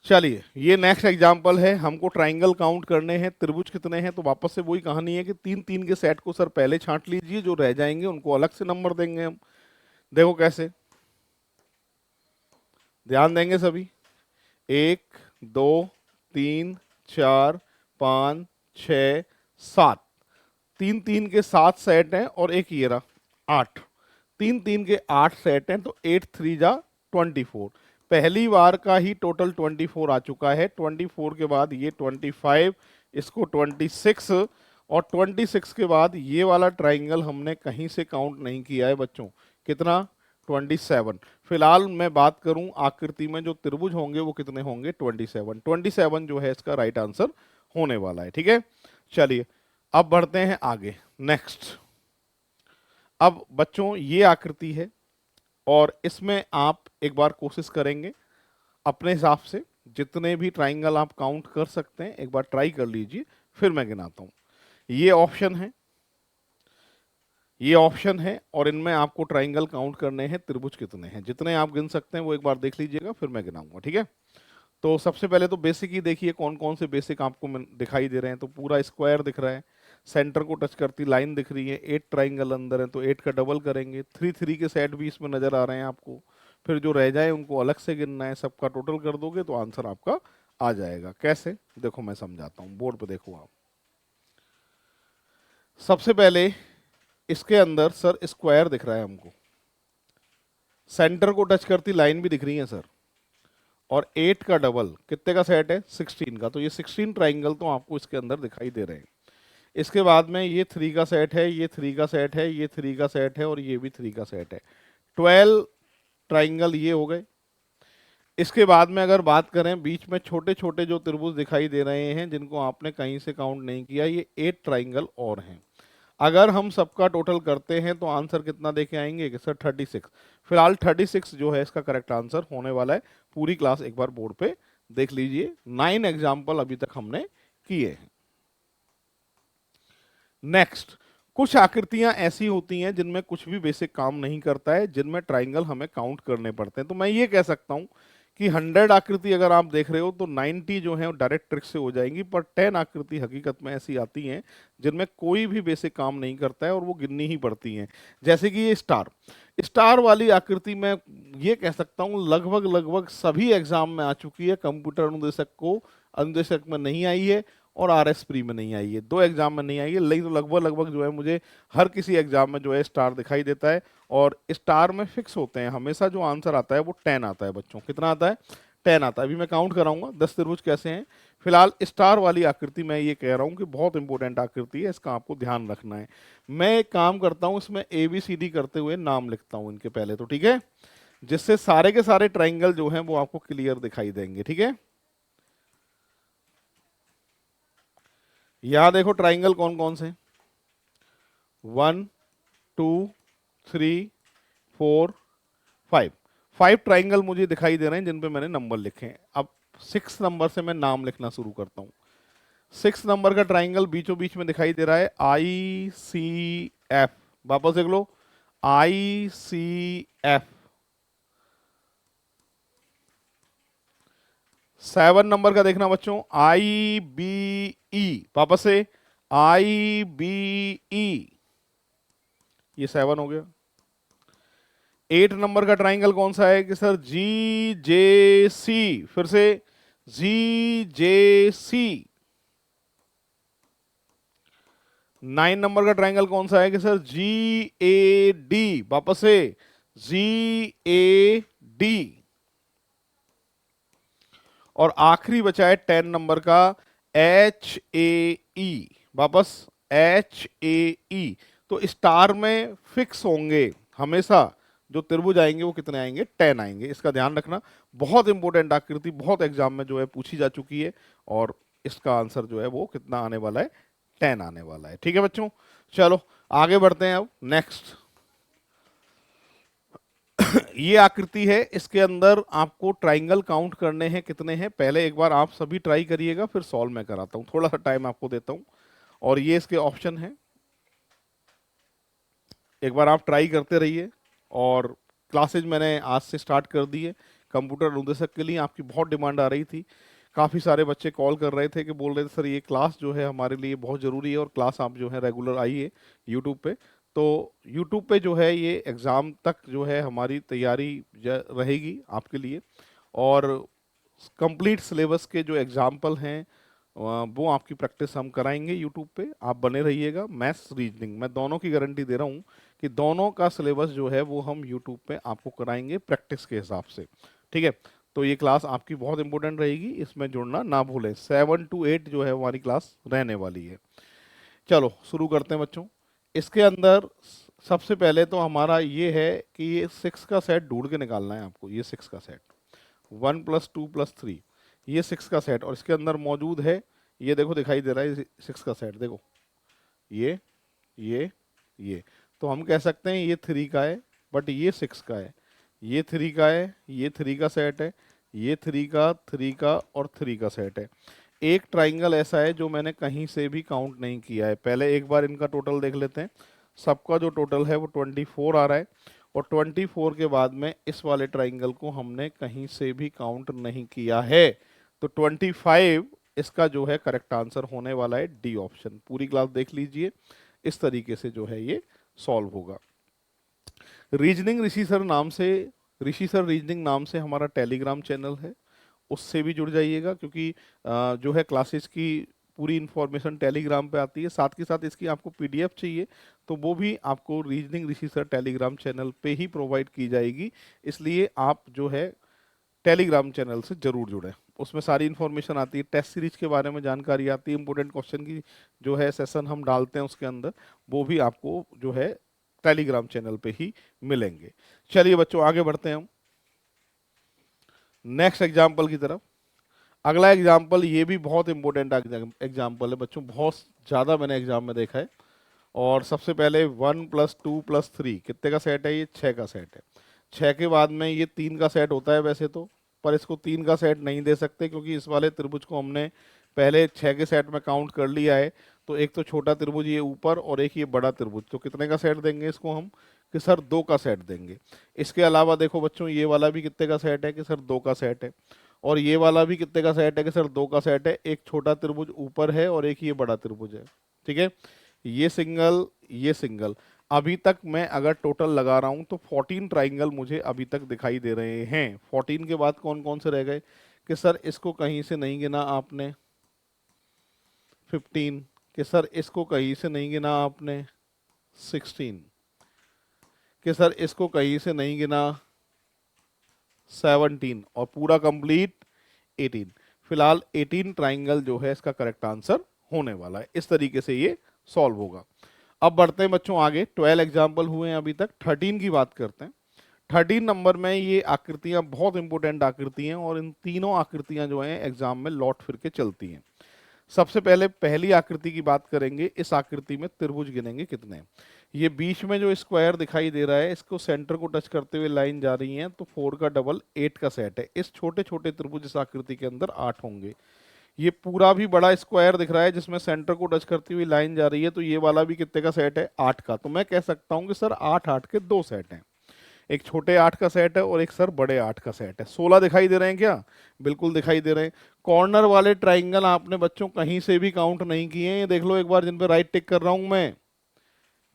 चलिए ये नेक्स्ट एग्जांपल है, हमको ट्राइंगल काउंट करने हैं, त्रिभुज कितने हैं, तो वापस से वही कहानी है कि 3 3 के सेट को सर पहले छांट लीजिए, जो रह जाएंगे उनको अलग से नंबर देंगे हम। देखो कैसे, ध्यान देंगे सभी, 1 2 3 4 5 6 7, 3 3 के 7 सेट हैं और एक ये रहा 8, 3 3 के 8 सेट हैं, तो 8 3 जा 24। पहली बार का ही टोटल 24 आ चुका है। 24 के बाद ये 25, इसको 26 और 26 के बाद ये वाला ट्राइंगल हमने कहीं से काउंट नहीं किया है बच्चों, कितना 27। फिलहाल मैं बात करूं आकृति में जो त्रिभुज होंगे वो कितने होंगे 27। 27 जो है इसका राइट आंसर होने वाला है, ठीक है। चलिए अब बढ़ते हैं आगे, नेक्स्ट। अब बच्चों ये आकृति है और इसमें आप एक बार कोशिश करेंगे अपने हिसाब से, जितने भी ट्राइंगल आप काउंट कर सकते हैं एक बार ट्राई कर लीजिए, फिर मैं गिनाता हूं। ये ऑप्शन है, ये ऑप्शन है और इनमें आपको ट्राइंगल काउंट करने हैं, त्रिभुज कितने हैं, जितने आप गिन सकते हैं वो एक बार देख लीजिएगा, फिर मैं गिनाऊंगा, ठीक है। तो सबसे पहले तो बेसिक ही देखिए कौन कौन से बेसिक आपको दिखाई दे रहे हैं। तो पूरा स्क्वायर दिख रहा है, सेंटर को टच करती लाइन दिख रही है, 8 ट्राइंगल अंदर है तो 8 का डबल करेंगे, 3 3 के सेट भी इसमें नजर आ रहे हैं आपको। फिर जो रह जाए उनको अलग से गिनना है, सबका टोटल कर दोगे तो आंसर आपका आ जाएगा। कैसे, देखो मैं समझाता हूँ, बोर्ड पे देखो आप। सबसे पहले इसके अंदर सर स्क्वायर दिख रहा है हमको, सेंटर को टच करती लाइन भी दिख रही है सर, और 8 का डबल कितने का सेट है 16 का, तो ये 16 ट्राइंगल तो आपको इसके अंदर दिखाई दे रहे हैं। इसके बाद में ये 3 का सेट है, ये 3 का सेट है, ये 3 का सेट है और ये भी 3 का सेट है, 12 ट्राइंगल ये हो गए। इसके बाद में अगर बात करें बीच में छोटे छोटे जो त्रिभुज दिखाई दे रहे हैं जिनको आपने कहीं से काउंट नहीं किया, ये 8 ट्राइंगल और हैं। अगर हम सबका टोटल करते हैं तो आंसर कितना देके आएंगे कि सर 36। फिलहाल 36 जो है इसका करेक्ट आंसर होने वाला है। पूरी क्लास एक बार बोर्ड पे देख लीजिए, 9 एग्जाम्पल अभी तक हमने किए हैं। नेक्स्ट, कुछ आकृतियां ऐसी होती हैं जिनमें कुछ भी बेसिक काम नहीं करता है, जिनमें ट्राइंगल हमें काउंट करने पड़ते हैं। तो मैं ये कह सकता हूं कि 100 आकृति अगर आप देख रहे हो तो 90 जो है वो डायरेक्ट ट्रिक से हो जाएंगी, पर 10 आकृति हकीकत में ऐसी आती हैं जिनमें कोई भी बेसिक काम नहीं करता है और वो गिननी ही पड़ती हैं। जैसे कि ये स्टार, स्टार वाली आकृति मैं ये कह सकता हूँ लगभग लगभग सभी एग्जाम में आ चुकी है। कंप्यूटर अनुदेशक को अनुदेशक में नहीं आई है और आरएस प्री में नहीं आई है, 2 एग्जाम में नहीं आई है, लेकिन तो लगभग लगभग जो है मुझे हर किसी एग्जाम में जो है स्टार दिखाई देता है। और स्टार में फिक्स होते हैं हमेशा, जो आंसर आता है वो 10 आता है बच्चों। कितना आता है? 10 आता है। अभी मैं काउंट कराऊंगा 10 त्रिभुज कैसे हैं। फिलहाल स्टार वाली आकृति मैं ये कह रहा हूँ कि बहुत इंपॉर्टेंट आकृति है, इसका आपको ध्यान रखना है। मैं एक काम करता हूँ, इसमें ABCD करते हुए नाम लिखता हूँ इनके पहले, तो ठीक है, जिससे सारे के सारे ट्राइंगल जो हैं वो आपको क्लियर दिखाई देंगे। ठीक है, यहां देखो ट्राइंगल कौन कौन से, 1 2 3 4 5, 5 ट्राइंगल मुझे दिखाई दे रहे हैं जिन पे मैंने नंबर लिखे हैं। अब 6 नंबर से मैं नाम लिखना शुरू करता हूं। 6 नंबर का ट्राइंगल बीचों बीच में दिखाई दे रहा है ICF, वापस देख लो ICF। 7 नंबर का देखना बच्चों, IBE, वापस से IBE, ये 7 हो गया। 8 नंबर का ट्राइंगल कौन सा है कि सर GJC, फिर से GJC। 9 नंबर का ट्राइंगल कौन सा है कि सर GAD, वापस से GAD। और आखिरी बचा है 10 नंबर का HAE, वापस HAE। तो स्टार में फिक्स होंगे हमेशा जो त्रिभुज आएंगे वो कितने आएंगे? 10 आएंगे। इसका ध्यान रखना, बहुत इंपॉर्टेंट आकृति, बहुत एग्जाम में जो है पूछी जा चुकी है, और इसका आंसर जो है वो कितना आने वाला है? 10 आने वाला है। ठीक है बच्चों, चलो आगे बढ़ते हैं अब नेक्स्ट। ये आकृति है, इसके अंदर आपको ट्राइंगल काउंट करने हैं, कितने हैं पहले एक बार आप सभी ट्राई करिएगा, फिर सॉल्व मैं कराता हूं, थोड़ा सा टाइम आपको देता हूं। और ये इसके ऑप्शन है, एक बार आप ट्राई करते रहिए। और क्लासेज मैंने आज से स्टार्ट कर दी है कंप्यूटर अनुदेशक के लिए, आपकी बहुत डिमांड आ रही थी, काफ़ी सारे बच्चे कॉल कर रहे थे कि बोल रहे थे सर ये क्लास जो है हमारे लिए बहुत ज़रूरी है, और क्लास आप जो है रेगुलर आइए यूट्यूब पे। तो यूट्यूब पे जो है ये एग्ज़ाम तक जो है हमारी तैयारी रहेगी आपके लिए, और कंप्लीट सिलेबस के जो एग्जाम्पल हैं वो आपकी प्रैक्टिस हम कराएंगे यूट्यूब पे, आप बने रहिएगा। मैथ्स रीजनिंग मैं दोनों की गारंटी दे रहा हूँ कि दोनों का सिलेबस जो है वो हम यूट्यूब पे आपको कराएंगे प्रैक्टिस के हिसाब से। ठीक है, तो ये क्लास आपकी बहुत इंपॉर्टेंट रहेगी, इसमें जुड़ना ना भूलें। 7 to 8 जो है हमारी क्लास रहने वाली है। चलो शुरू करते हैं बच्चों। इसके अंदर सबसे पहले तो हमारा ये है कि ये 6 का सेट ढूंढ के निकालना है आपको। ये 6 का सेट 1 + 2 + 3, ये 6 का सेट, और इसके अंदर मौजूद है, ये देखो दिखाई दे रहा है 6 का सेट, देखो ये ये तो हम कह सकते हैं ये 3 का है, बट ये 6 का है, ये 3 का है, ये 3 का सेट है, ये 3 का और 3 का सेट है। एक ट्राइंगल ऐसा है जो मैंने कहीं से भी काउंट नहीं किया है। पहले एक बार इनका टोटल देख लेते हैं। सबका जो टोटल है वो 24 आ रहा है, और 24 के बाद में इस वाले ट्राइंगल को हमने कहीं से भी काउंट नहीं किया है, तो 25 इसका जो है करेक्ट आंसर होने वाला है, डी ऑप्शन। पूरी क्लास देख लीजिए, इस तरीके से जो है ये सॉल्व होगा। रीजनिंग ऋषि सर नाम से, ऋषि सर रीजनिंग नाम से हमारा टेलीग्राम चैनल है, उससे भी जुड़ जाइएगा, क्योंकि जो है क्लासेस की पूरी इन्फॉर्मेशन टेलीग्राम पे आती है। साथ के साथ इसकी आपको PDF चाहिए तो वो भी आपको रीजनिंग ऋषि सर टेलीग्राम चैनल पे ही प्रोवाइड की जाएगी, इसलिए आप जो है टेलीग्राम चैनल से जरूर जुड़ें। उसमें सारी इन्फॉर्मेशन आती है, टेस्ट सीरीज के बारे में जानकारी आती है, इंपॉर्टेंट क्वेश्चन की जो है सेशन हम डालते हैं उसके अंदर, वो भी आपको जो है टेलीग्राम चैनल पे ही मिलेंगे। चलिए बच्चों आगे बढ़ते हैं हम नेक्स्ट एग्जाम्पल की तरफ। अगला एग्जाम्पल ये भी बहुत इंपॉर्टेंट एग्जाम्पल है बच्चों, बहुत ज़्यादा मैंने एग्जाम में देखा है। और सबसे पहले 1 + 2 + 3 कितने का सेट है? ये 6 का सेट है। 6 के बाद में ये 3 का सेट होता है वैसे तो, पर इसको 3 का सेट नहीं दे सकते, क्योंकि इस वाले त्रिभुज को हमने पहले 6 के सेट में काउंट कर लिया है। तो एक तो छोटा त्रिभुज ये ऊपर और एक ये बड़ा त्रिभुज, तो कितने का सेट देंगे इसको हम कि सर 2 का सेट देंगे। इसके अलावा देखो बच्चों ये वाला भी कितने का सेट है कि सर 2 का सेट है, और ये वाला भी कितने का सेट है कि सर 2 का सेट है। एक छोटा त्रिभुज ऊपर है और एक ये बड़ा त्रिभुज है, ठीक है। ये सिंगल, ये सिंगल। अभी तक मैं अगर टोटल लगा रहा हूं तो 14 ट्राइंगल मुझे अभी तक दिखाई दे रहे हैं। 14 के बाद कौन कौन से रह गए कि सर इसको कहीं से नहीं गिना आपने 15, कि सर इसको कहीं से नहीं गिना आपने 16, कि सर इसको कहीं से नहीं गिना 17, और पूरा कंप्लीट 18। फिलहाल 18 ट्राइंगल जो है इसका करेक्ट आंसर होने वाला है। इस तरीके से ये सॉल्व होगा। अब बढ़ते हैं बच्चों आगे। 12 एग्जाम्पल हुए हैं अभी तक, 13 की बात करते हैं। 13 नंबर में ये आकृतियां बहुत इंपॉर्टेंट आकृति हैं, और इन तीनों आकृतियां जो हैं एग्जाम में लौट फिर के चलती हैं। सबसे पहले पहली आकृति की बात करेंगे। इस आकृति में त्रिभुज गिनेंगे कितने। ये बीच में जो स्क्वायर दिखाई दे रहा है, इसको सेंटर को टच करते हुए लाइन जा रही है, तो 4 का डबल 8 का सेट है। इस छोटे छोटे त्रिभुज इस आकृति के अंदर 8 होंगे। ये पूरा भी बड़ा स्क्वायर दिख रहा है जिसमें सेंटर को टच करती हुई लाइन जा रही है, तो ये वाला भी कितने का सेट है 8 का। तो मैं कह सकता हूं कि सर 8 8 के 2 सेट हैं, एक छोटे 8 का सेट है और एक सर बड़े 8 का सेट है। 16 दिखाई दे रहे हैं क्या? बिल्कुल दिखाई दे रहे हैं। कॉर्नर वाले ट्राइंगल आपने बच्चों कहीं से भी काउंट नहीं किए, ये देख लो एक बार जिन पे राइट टिक कर रहा हूं मैं,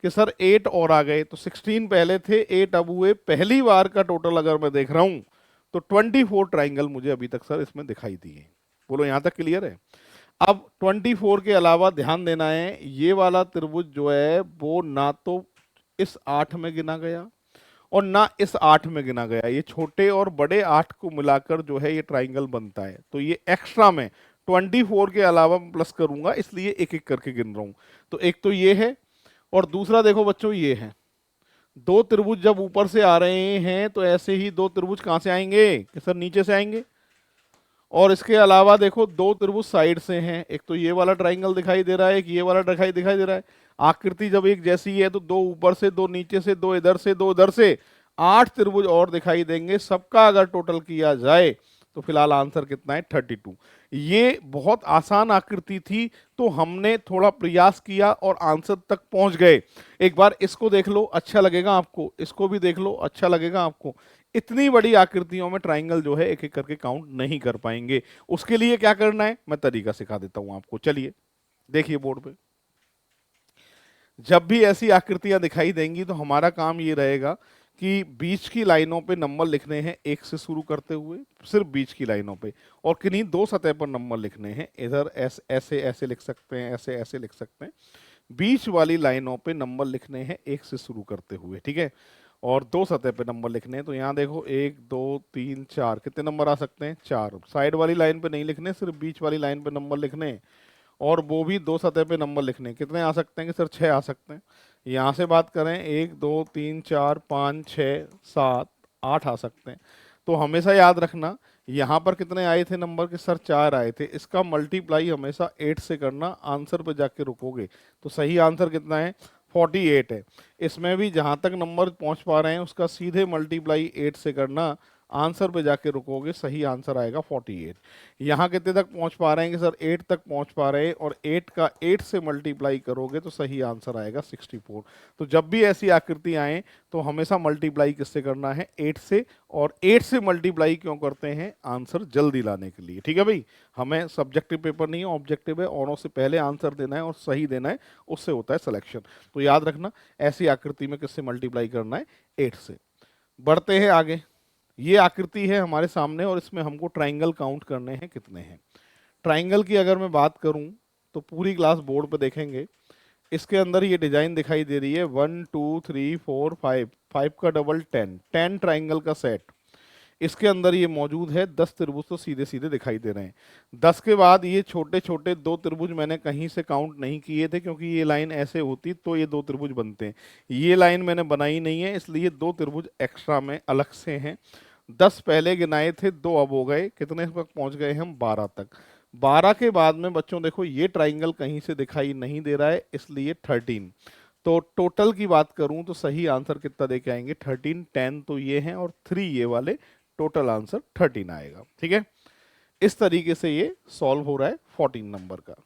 कि सर 8 और आ गए, तो 16 पहले थे, 8 अब हुए। पहली बार का टोटल अगर मैं देख रहा हूं तो 24 ट्राइंगल मुझे अभी तक सर इसमें दिखाई दिए। बोलो यहां तक क्लियर है? अब 24 के अलावा ध्यान देना है, ये वाला त्रिभुज जो है वो ना तो इस 8 में गिना गया और ना इस 8 में गिना गया। ये छोटे और बड़े 8 को मिलाकर जो है ये ट्राइंगल बनता है, तो ये एक्स्ट्रा में 24 के अलावा प्लस करूंगा, इसलिए एक एक करके गिन रहा हूं। तो एक तो ये है, और दूसरा देखो बच्चों ये है। दो त्रिभुज जब ऊपर से आ रहे हैं तो ऐसे ही दो त्रिभुज कहां से आएंगे कि सर नीचे से आएंगे। और इसके अलावा देखो दो त्रिभुज साइड से हैं, एक तो ये वाला ट्राइंगल दिखाई दे रहा है, एक ये वाला दिखाई दिखाई दे रहा है। आकृति जब एक जैसी है तो दो ऊपर से, दो नीचे से, दो इधर से, दो उधर से, 8 त्रिभुज और दिखाई देंगे। सबका अगर टोटल किया जाए तो फिलहाल आंसर कितना है 32। ये बहुत आसान आकृति थी, तो हमने थोड़ा प्रयास किया और आंसर तक पहुंच गए। एक बार इसको देख लो, अच्छा लगेगा आपको, इसको भी देख लो, अच्छा लगेगा आपको। इतनी बड़ी आकृतियों में ट्राइंगल जो है एक एक करके काउंट नहीं कर पाएंगे। उसके लिए क्या करना है मैं तरीका सिखा देता हूं आपको। चलिए देखिए बोर्ड पे, जब भी ऐसी आकृतियां दिखाई देंगी तो हमारा काम ये रहेगा कि बीच की लाइनों पे नंबर लिखने हैं, एक से शुरू करते हुए, सिर्फ बीच की लाइनों पे, और किन्हीं दो सतह पर नंबर लिखने हैं। इधर ऐसे ऐसे ऐसे लिख सकते हैं, ऐसे ऐसे लिख सकते हैं। बीच वाली लाइनों पे नंबर लिखने हैं एक से शुरू करते हुए, ठीक है। और दो सतह पे नंबर लिखने हैं, तो यहाँ देखो 1 2 3 4, कितने नंबर आ सकते हैं 4। साइड वाली लाइन पे नहीं लिखने, सिर्फ बीच वाली लाइन पे नंबर लिखने हैं, और वो भी दो सतह पे नंबर लिखने हैं। कितने आ सकते हैं कि सर 6 आ सकते हैं। यहाँ से बात करें 1 2 3 4 5 6 7 8 आ सकते हैं। तो हमेशा याद रखना यहाँ पर कितने आए थे नंबर के सर 4 आए थे, इसका मल्टीप्लाई हमेशा 8 से करना, आंसर पे जाके रुकोगे। तो सही आंसर कितना है 48 है। इसमें भी जहां तक नंबर पहुंच पा रहे हैं उसका सीधे मल्टीप्लाई 8 से करना, आंसर पे जाके रुकोगे, सही आंसर आएगा 48। यहाँ कितने तक पहुंच पा रहे हैं कि सर 8 तक पहुंच पा रहे हैं, और 8 का 8 से मल्टीप्लाई करोगे तो सही आंसर आएगा 64। तो जब भी ऐसी आकृति आए तो हमेशा मल्टीप्लाई किससे करना है 8 से, और 8 से मल्टीप्लाई क्यों करते हैं आंसर जल्दी लाने के लिए, ठीक है भाई। हमें सब्जेक्टिव पेपर नहीं है, ऑब्जेक्टिव है, औरों से पहले आंसर देना है और सही देना है, उससे होता है सिलेक्शन। तो याद रखना ऐसी आकृति में किससे मल्टीप्लाई करना है 8 से। बढ़ते हैं आगे। ये आकृति है हमारे सामने और इसमें हमको ट्राइंगल काउंट करने हैं कितने हैं। ट्राइंगल की अगर मैं बात करूं तो पूरी क्लास बोर्ड पे देखेंगे, इसके अंदर ये डिजाइन दिखाई दे रही है 1 2 3 4 5, 5 का डबल 10, 10 ट्राइंगल का सेट। इसके अंदर ये मौजूद है। 10 त्रिभुज तो सीधे सीधे दिखाई दे रहे हैं। 10 के बाद ये छोटे छोटे दो त्रिभुज मैंने कहीं से काउंट नहीं किए थे, क्योंकि ये लाइन ऐसे होती तो ये दो त्रिभुज बनते हैं। ये लाइन मैंने बनाई नहीं है, इसलिए दो त्रिभुज एक्स्ट्रा में अलग से हैं। 10 पहले गिनाए थे, दो अब हो गए, कितने तक पहुंच गए हम 12 तक। 12 के बाद में बच्चों देखो ये ट्राइंगल कहीं से दिखाई नहीं दे रहा है, इसलिए 13। तो टोटल की बात करूं तो सही आंसर कितना देके आएंगे 13, 10 तो ये हैं और 3 ये वाले, टोटल आंसर 13 आएगा, ठीक है। इस तरीके से ये सॉल्व हो रहा है 14 नंबर का।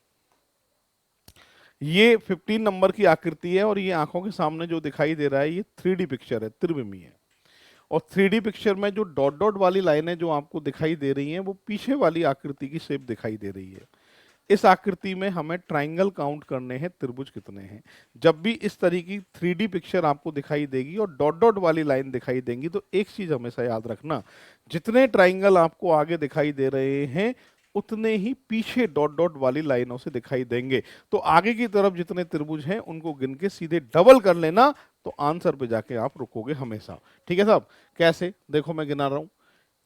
ये 15 नंबर की आकृति है और ये आंखों के सामने जो दिखाई दे रहा है ये 3D पिक्चर है, त्रिविमी है। और 3D पिक्चर में जो डॉट डॉट वाली लाइनें जो आपको दिखाई दे रही हैं वो पीछे वाली आकृति की शेप दिखाई दे रही है। इस आकृति में हमें ट्राइंगल काउंट करने हैं, त्रिभुज कितने हैं। जब भी इस तरह की 3D पिक्चर आपको दिखाई देगी और डॉट डॉट वाली लाइन दिखाई देंगी तो एक चीज हमेशा याद रखना, जितने ट्राइंगल आपको आगे दिखाई दे रहे हैं उतने ही पीछे डॉट डॉट वाली लाइनों से दिखाई देंगे। तो आगे की तरफ जितने त्रिभुज हैं उनको गिन के सीधे डबल कर लेना, तो आंसर पे जाके आप रुकोगे हमेशा। ठीक है साहब? कैसे? देखो मैं गिना रहा हूं,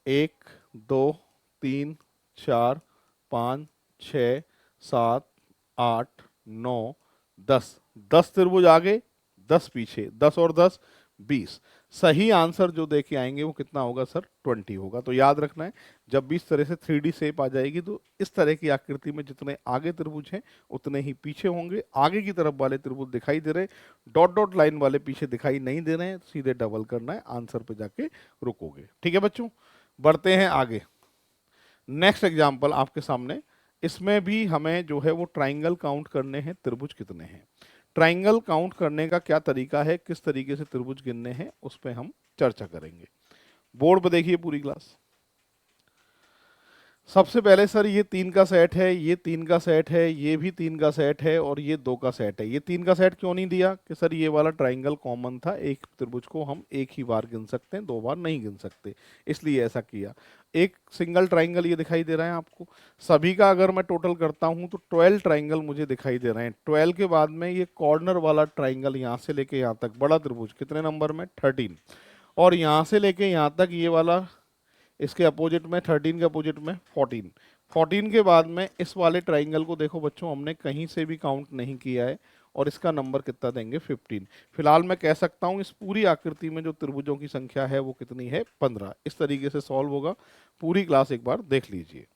1 2 3 4 5 6 7 8 9 10। 10 त्रिभुज आगे, 10 पीछे, 10 और 10 20। सही आंसर जो दे के आएंगे वो कितना होगा सर? 20 होगा। तो याद रखना है, जब भी इस तरह से 3D शेप आ जाएगी तो इस तरह की आकृति में जितने आगे त्रिभुज हैं उतने ही पीछे होंगे। आगे की तरफ वाले त्रिभुज दिखाई दे रहे, डॉट डॉट लाइन वाले पीछे दिखाई नहीं दे रहे हैं, सीधे डबल करना है, आंसर पे जाके रुकोगे। ठीक है बच्चों, बढ़ते हैं आगे। नेक्स्ट एग्जाम्पल आपके सामने, इसमें भी हमें जो है वो ट्राइंगल काउंट करने हैं, त्रिभुज कितने हैं। ट्राइंगल काउंट करने का क्या तरीका है, किस तरीके से त्रिभुज गिनने हैं, उस पर हम चर्चा करेंगे। बोर्ड पर देखिए पूरी क्लास। सबसे पहले सर ये 3 का सेट है, ये 3 का सेट है, ये भी 3 का सेट है और ये 2 का सेट है। ये 3 का सेट क्यों नहीं दिया? कि सर ये वाला ट्राइंगल कॉमन था, एक त्रिभुज को हम एक ही बार गिन सकते हैं, 2 बार नहीं गिन सकते, इसलिए ऐसा किया। एक सिंगल ट्राइंगल ये दिखाई दे रहा है आपको। सभी का अगर मैं टोटल करता हूं तो 12 ट्राइंगल मुझे दिखाई दे रहे हैं। 12 के बाद में ये कॉर्नर वाला ट्राइंगल यहाँ से लेके यहाँ तक बड़ा त्रिभुज कितने नंबर में? 13। और यहाँ से लेके यहाँ तक ये वाला, इसके अपोजिट में 13 के अपोजिट में 14। 14 के बाद में इस वाले ट्राइंगल को देखो बच्चों, हमने कहीं से भी काउंट नहीं किया है और इसका नंबर कितना देंगे? 15। फिलहाल मैं कह सकता हूं इस पूरी आकृति में जो त्रिभुजों की संख्या है वो कितनी है? 15। इस तरीके से सॉल्व होगा। पूरी क्लास एक बार देख लीजिए।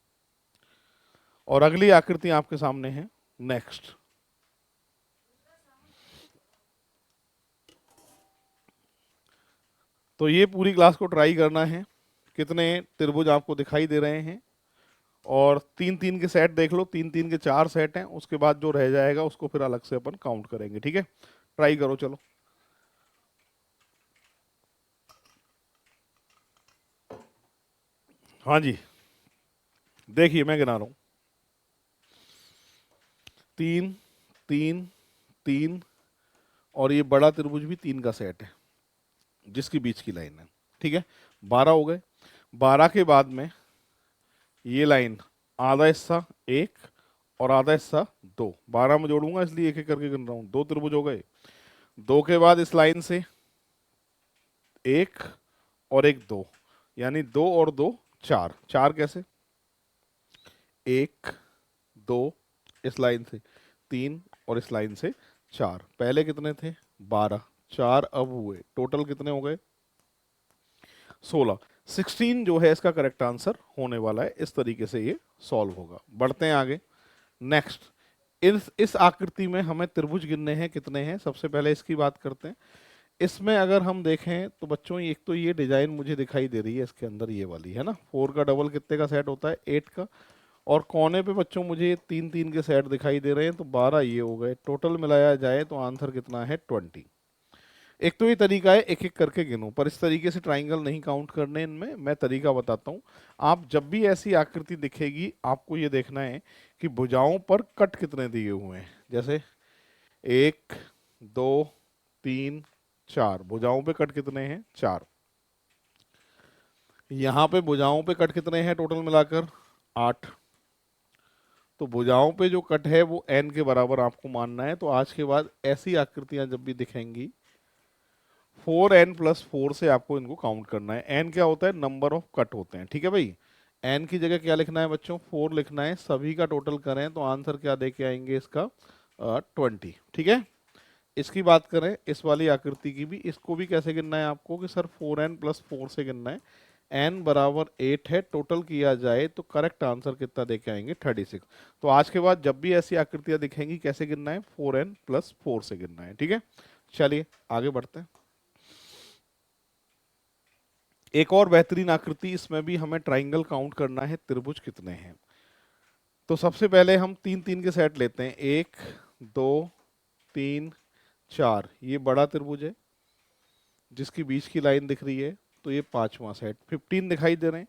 और अगली आकृति आपके सामने है, नेक्स्ट। तो ये पूरी क्लास को ट्राई करना है, कितने त्रिभुज आपको दिखाई दे रहे हैं। और 3-3 के सेट देख लो, 3-3 के 4 सेट हैं, उसके बाद जो रह जाएगा उसको फिर अलग से अपन काउंट करेंगे। ठीक है, ट्राई करो चलो। हाँ जी, देखिए मैं गिना रहा हूं, 3 3 3 और ये बड़ा त्रिभुज भी 3 का सेट है जिसकी बीच की लाइन है। ठीक है, 12 हो गए। 12 के बाद में ये लाइन आधा हिस्सा 1 और आधा हिस्सा 2। 12 में जोड़ूंगा इसलिए एक एक करके गिन रहा हूं। 2 त्रिभुज हो गए। 2 के बाद इस लाइन से 1 और 1 2, यानी 2 और 2 4। 4 कैसे? 1 2, इस लाइन से 3 और इस लाइन से 4। पहले कितने थे? 12। 4 अब हुए, टोटल कितने हो गए? 16। 16 जो है इसका करेक्ट आंसर होने वाला है। इस तरीके से ये सॉल्व होगा। बढ़ते हैं आगे। नेक्स्ट, इस आकृति में हमें त्रिभुज गिनने हैं, कितने हैं? सबसे पहले इसकी बात करते हैं। इसमें अगर हम देखें तो बच्चों एक तो ये डिजाइन मुझे दिखाई दे रही है इसके अंदर, ये वाली है ना। 4 का डबल कितने का सेट होता है? 8 का। और कोने पे बच्चों मुझे 3-3 के सेट दिखाई दे रहे हैं, तो 12 ये हो गए। टोटल मिलाया जाए तो आंसर कितना है? 20। एक तो ये तरीका है एक एक करके गिनो, पर इस तरीके से ट्राइंगल नहीं काउंट करने इनमें। मैं तरीका बताता हूँ। आप जब भी ऐसी आकृति दिखेगी आपको ये देखना है कि भुजाओं पर कट कितने दिए हुए हैं। जैसे 1 2 3 4, भुजाओं पे कट कितने हैं? 4। यहाँ पे भुजाओं पे कट कितने हैं टोटल मिलाकर? 8। तो भुजाओं पे जो कट है वो n के बराबर आपको मानना है। तो आज के बाद ऐसी आकृतियां जब भी दिखेंगी 4n+4 से आपको इनको काउंट करना है। n क्या होता है? नंबर ऑफ कट होते हैं। ठीक है भाई, n की जगह क्या लिखना है बच्चों? 4 लिखना है। सभी का टोटल करें तो आंसर क्या दे के आएंगे इसका? 20। ठीक है, इसकी बात करें इस वाली आकृति की भी, इसको भी कैसे गिनना है आपको? कि सर 4n+4 से गिनना है। n बराबर 8 है, टोटल किया जाए तो करेक्ट आंसर कितना दे के आएंगे? 36। तो आज के बाद जब भी ऐसी आकृतियां दिखेंगी कैसे गिनना है? 4n+4 से गिनना है। ठीक है, चलिए आगे बढ़ते हैं। एक और बेहतरीन आकृति, इसमें भी हमें ट्राइंगल काउंट करना है, त्रिभुज कितने हैं। तो सबसे पहले हम 3-3 के सेट लेते हैं, 1 2 3 4, ये बड़ा त्रिभुज है जिसकी बीच की लाइन दिख रही है, तो ये पांचवा सेट 15 दिखाई दे रहे हैं।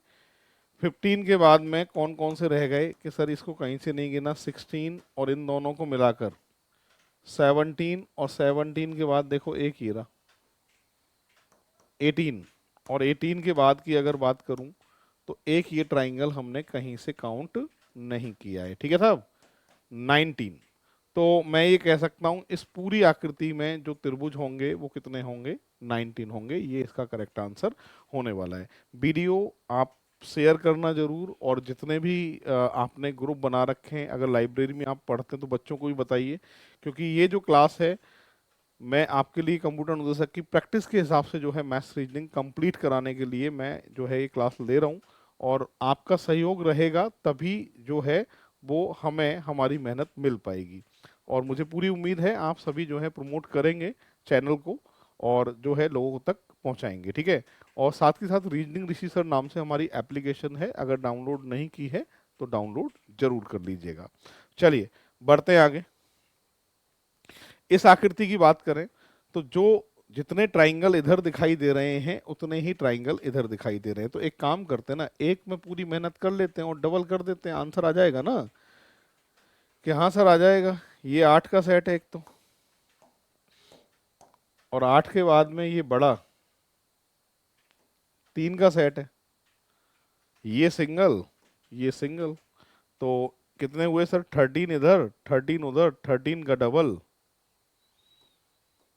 15 के बाद में कौन कौन से रह गए कि सर इसको कहीं से नहीं गिना, 16 और इन दोनों को मिलाकर 17, और 17 के बाद देखो एक ही रहा 18, और 18 के बाद की अगर बात करूं तो एक ये ट्राइंगल हमने कहीं से काउंट नहीं किया है, ठीक है साहब, 19। तो मैं ये कह सकता हूं इस पूरी आकृति में जो त्रिभुज होंगे वो कितने होंगे, 19 होंगे। ये इसका करेक्ट आंसर होने वाला है। वीडियो आप शेयर करना जरूर, और जितने भी आपने ग्रुप बना रखे हैं, अगर लाइब्रेरी में आप पढ़ते हैं तो बच्चों को भी बताइए, क्योंकि ये जो क्लास है मैं आपके लिए कंप्यूटर अनुदेशक की प्रैक्टिस के हिसाब से जो है मैथ्स रीजनिंग कंप्लीट कराने के लिए मैं जो है ये क्लास ले रहा हूँ, और आपका सहयोग रहेगा तभी जो है वो हमें हमारी मेहनत मिल पाएगी। और मुझे पूरी उम्मीद है आप सभी जो है प्रमोट करेंगे चैनल को, और जो है लोगों तक पहुंचाएंगे, ठीक है। और साथ ही साथ रीजनिंग ऋषि सर नाम से हमारी एप्लीकेशन है, अगर डाउनलोड नहीं की है तो डाउनलोड जरूर कर लीजिएगा। चलिए बढ़ते हैं आगे। इस आकृति की बात करें तो जो जितने ट्राइंगल इधर दिखाई दे रहे हैं उतने ही ट्राइंगल इधर दिखाई दे रहे हैं। तो एक काम करते हैं ना, एक में पूरी मेहनत कर लेते हैं और डबल कर देते हैं, आंसर आ जाएगा ना, कि हाँ सर आ जाएगा। ये 8 का सेट है एक तो, और 8 के बाद में ये बड़ा 3 का सेट है, ये सिंगल, ये सिंगल। तो कितने हुए सर, 13 इधर 13 उधर, 13 का डबल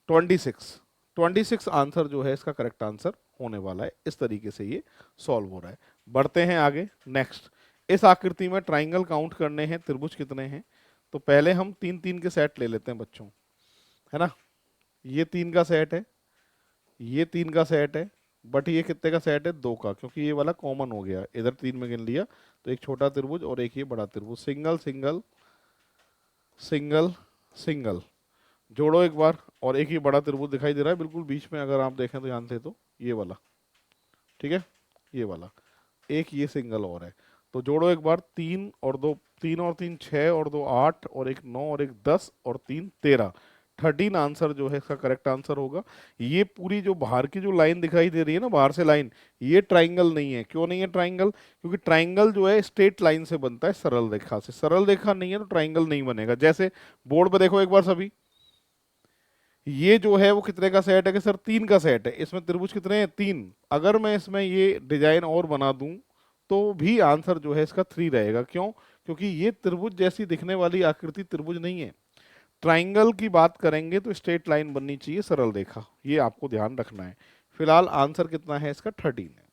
26। 26 आंसर जो है इसका करेक्ट आंसर होने वाला है। इस तरीके से ये सॉल्व हो रहा है। बढ़ते हैं आगे नेक्स्ट। इस आकृति में ट्राइंगल काउंट करने हैं, त्रिभुज कितने हैं। तो पहले हम 3 3 के सेट ले लेते हैं बच्चों, है ना। ये 3 का सेट है, ये 3 का सेट है, बट ये कितने का सेट है, 2 का, क्योंकि ये वाला कॉमन हो गया, इधर 3 में गिन लिया। तो एक छोटा त्रिभुज और एक ये बड़ा त्रिभुज, सिंगल सिंगल सिंगल सिंगल, जोड़ो एक बार, और एक ही बड़ा त्रिभुज दिखाई दे रहा है बिल्कुल बीच में, अगर आप देखें तो ध्यान से, तो ये वाला, ठीक है, ये वाला, एक ये सिंगल और है। तो जोड़ो एक बार, 3 और 2, 3 और 3 6, और 2 8, और एक 9, और एक 10, और 3 13, 13 आंसर जो है इसका करेक्ट आंसर होगा। ये पूरी जो बाहर की जो लाइन दिखाई दे रही है ना, बाहर से लाइन, ये ट्राइंगल नहीं है। क्यों नहीं है ट्राइंगल, क्योंकि ट्राइंगल जो है स्ट्रेट लाइन से बनता है, सरल रेखा से। सरल रेखा नहीं है तो ट्राइंगल नहीं बनेगा। जैसे बोर्ड पर देखो एक बार सभी, ये जो है वो कितने का सेट है कि सर 3 का सेट है, इसमें त्रिभुज कितने हैं, 3। अगर मैं इसमें ये डिजाइन और बना दूं तो भी आंसर जो है इसका 3 रहेगा। क्यों, क्योंकि ये त्रिभुज जैसी दिखने वाली आकृति त्रिभुज नहीं है। ट्राइंगल की बात करेंगे तो स्ट्रेट लाइन बननी चाहिए, सरल रेखा, ये आपको ध्यान रखना है। फिलहाल आंसर कितना है इसका, 13 है।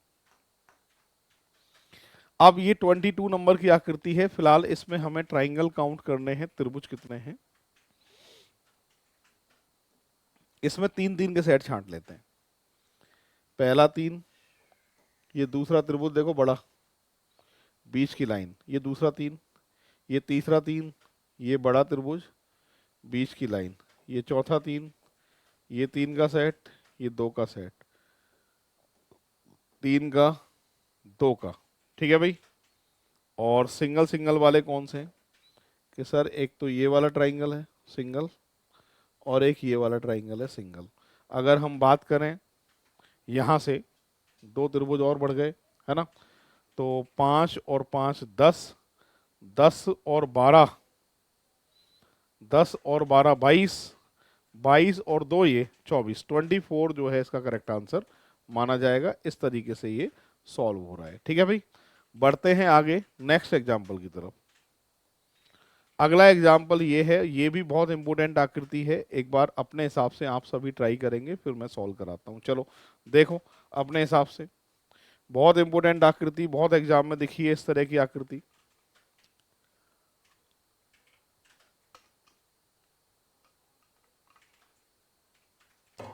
अब ये 22 नंबर की आकृति है, फिलहाल इसमें हमें ट्राइंगल काउंट करने हैं, त्रिभुज कितने हैं। इसमें 3 3 के सेट छांट लेते हैं। पहला 3, ये दूसरा त्रिभुज देखो बड़ा, बीच की लाइन, ये दूसरा 3, ये तीसरा 3, ये बड़ा त्रिभुज, बीच की लाइन, ये चौथा 3, ये 3 का सेट, ये 2 का सेट, 3 का 2 का, ठीक है भाई। और सिंगल सिंगल वाले कौन से हैं कि सर, एक तो ये वाला ट्राइंगल है सिंगल, और एक ये वाला ट्राइंगल है सिंगल। अगर हम बात करें यहाँ से, 2 त्रिभुज और बढ़ गए, है ना। तो 5 और 5 10, 10 और 12, 10 और 12 22, 22 और 2 ये 24, 24 जो है इसका करेक्ट आंसर माना जाएगा। इस तरीके से ये सॉल्व हो रहा है, ठीक है भाई। बढ़ते हैं आगे नेक्स्ट एग्जाम्पल की तरफ। अगला एग्जाम्पल ये है, ये भी बहुत इंपॉर्टेंट आकृति है। एक बार अपने हिसाब से आप सभी ट्राई करेंगे, फिर मैं सॉल्व कराता हूँ। चलो देखो अपने हिसाब से, बहुत इंपॉर्टेंट आकृति, बहुत एग्जाम में दिखी है इस तरह की आकृति।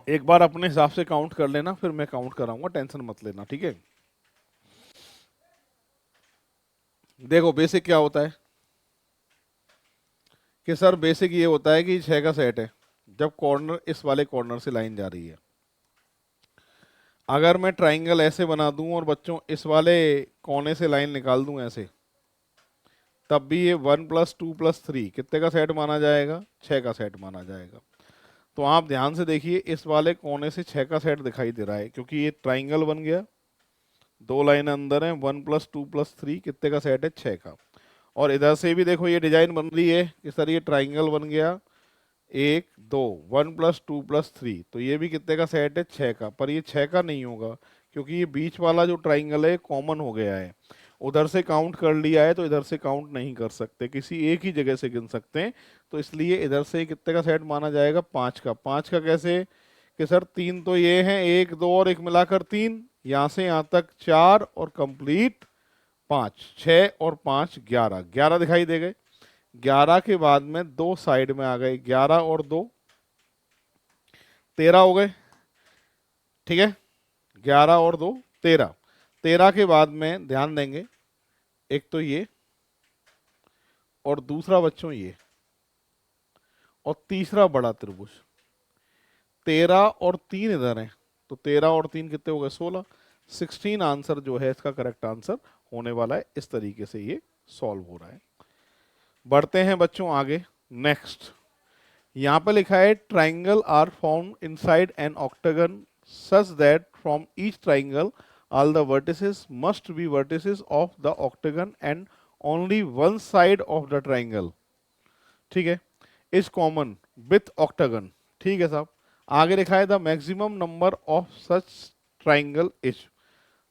एक बार अपने हिसाब से काउंट कर लेना, फिर मैं काउंट कराऊंगा, टेंशन मत लेना, ठीक है। देखो बेसिक क्या होता है कि सर, बेसिक ये होता है कि 6 का सेट है, जब कॉर्नर इस वाले कॉर्नर से लाइन जा रही है। अगर मैं ट्राइंगल ऐसे बना दूं और बच्चों इस वाले कोने से लाइन निकाल दूं ऐसे, तब भी ये 1+2+3 कितने का सेट माना जाएगा? 6 का सेट माना जाएगा। तो आप ध्यान से देखिए, इस वाले कोने से 6 का सेट दिखाई दे रहा है क्योंकि ये ट्राइंगल बन गया, दो लाइन अंदर है, 1+2+3 कितने का सेट है? 6 का। और इधर से भी देखो ये डिजाइन बन रही है, इस तरह ये ट्राइंगल बन गया, 1 2, 1+2+3, तो ये भी कितने का सेट है? 6 का। पर ये 6 का नहीं होगा क्योंकि ये बीच वाला जो ट्राइंगल है कॉमन हो गया है, उधर से काउंट कर लिया है, तो इधर से काउंट नहीं कर सकते, किसी एक ही जगह से गिन सकते हैं। तो इसलिए इधर से कितने का सेट माना जाएगा? 5 का। 5 का कैसे कि सर 3 तो ये हैं, 1 2 और एक मिलाकर 3, यहाँ से यहाँ तक 4 और कंप्लीट 5, 6 और 5 11, 11 दिखाई दे गए। 11 के बाद में दो साइड में आ गए, 11 और 2 13 हो गए, ठीक है, 11 और 2 13। 13 के बाद में ध्यान देंगे, एक तो ये और दूसरा बच्चों ये, और तीसरा बड़ा त्रिभुज। 13 और 3 इधर है, तो 13 और 3 कितने हो गए? 16। 16 आंसर जो है इसका करेक्ट आंसर होने वाला है। इस तरीके से ये सॉल्व हो रहा है। बढ़ते हैं बच्चों आगे। नेक्स्ट यहाँ पे लिखा है triangle are form inside an octagon such that from each triangle all the vertices must be vertices of the octagon and only one side of the triangle, ठीक है, इज कॉमन विथ ऑक्टागन। ठीक है साहब। आगे लिखा है the maximum number of such triangle is.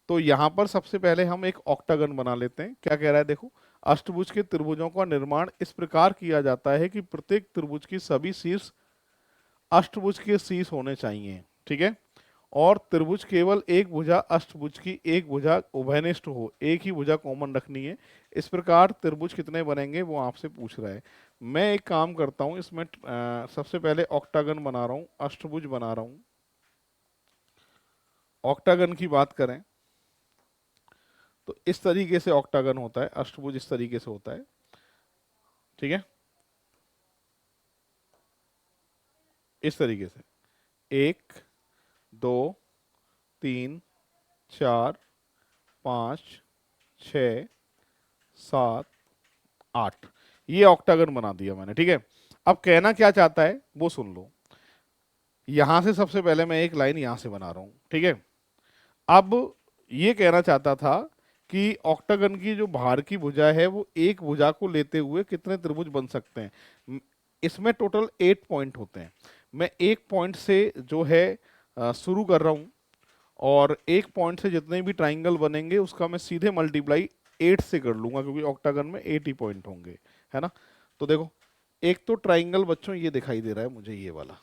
तो यहां पर सबसे पहले हम एक ऑक्टागन बना लेते हैं। क्या कह रहा है देखो, अष्टभुज के त्रिभुजों का निर्माण इस प्रकार किया जाता है कि प्रत्येक त्रिभुज की सभी शीर्ष अष्टभुज के शीर्ष होने चाहिए, ठीक है, और त्रिभुज केवल एक भुजा अष्टभुज की एक भुजा उभयनिष्ठ हो, एक ही भुजा कॉमन रखनी है। इस प्रकार त्रिभुज कितने बनेंगे वो आपसे पूछ रहा है। मैं एक काम करता हूं इसमें, सबसे पहले ऑक्टागन बना रहा हूं, अष्टभुज बना रहा हूं। ऑक्टागन की बात करें तो इस तरीके से ऑक्टागन होता है, अष्टभुज इस तरीके से होता है, ठीक है, इस तरीके से 1 2 3 4 5 6 7 8, ये ऑक्टागन बना दिया मैंने, ठीक है। अब कहना क्या चाहता है वो सुन लो। यहां से सबसे पहले मैं एक लाइन यहां से बना रहा हूं, ठीक है। अब ये कहना चाहता था कि ऑक्टागन की जो बाहर की भुजा है वो एक भुजा को लेते हुए कितने त्रिभुज बन सकते हैं। इसमें टोटल 8 पॉइंट होते हैं। मैं एक पॉइंट से जो है शुरू कर रहा हूं, और एक पॉइंट से जितने भी ट्राइंगल बनेंगे उसका मैं सीधे मल्टीप्लाई 8 से कर लूंगा, क्योंकि ऑक्टागन में 8 ही पॉइंट होंगे, है ना। तो देखो, एक तो ट्राइंगल बच्चों ये दिखाई दे रहा है मुझे, ये वाला,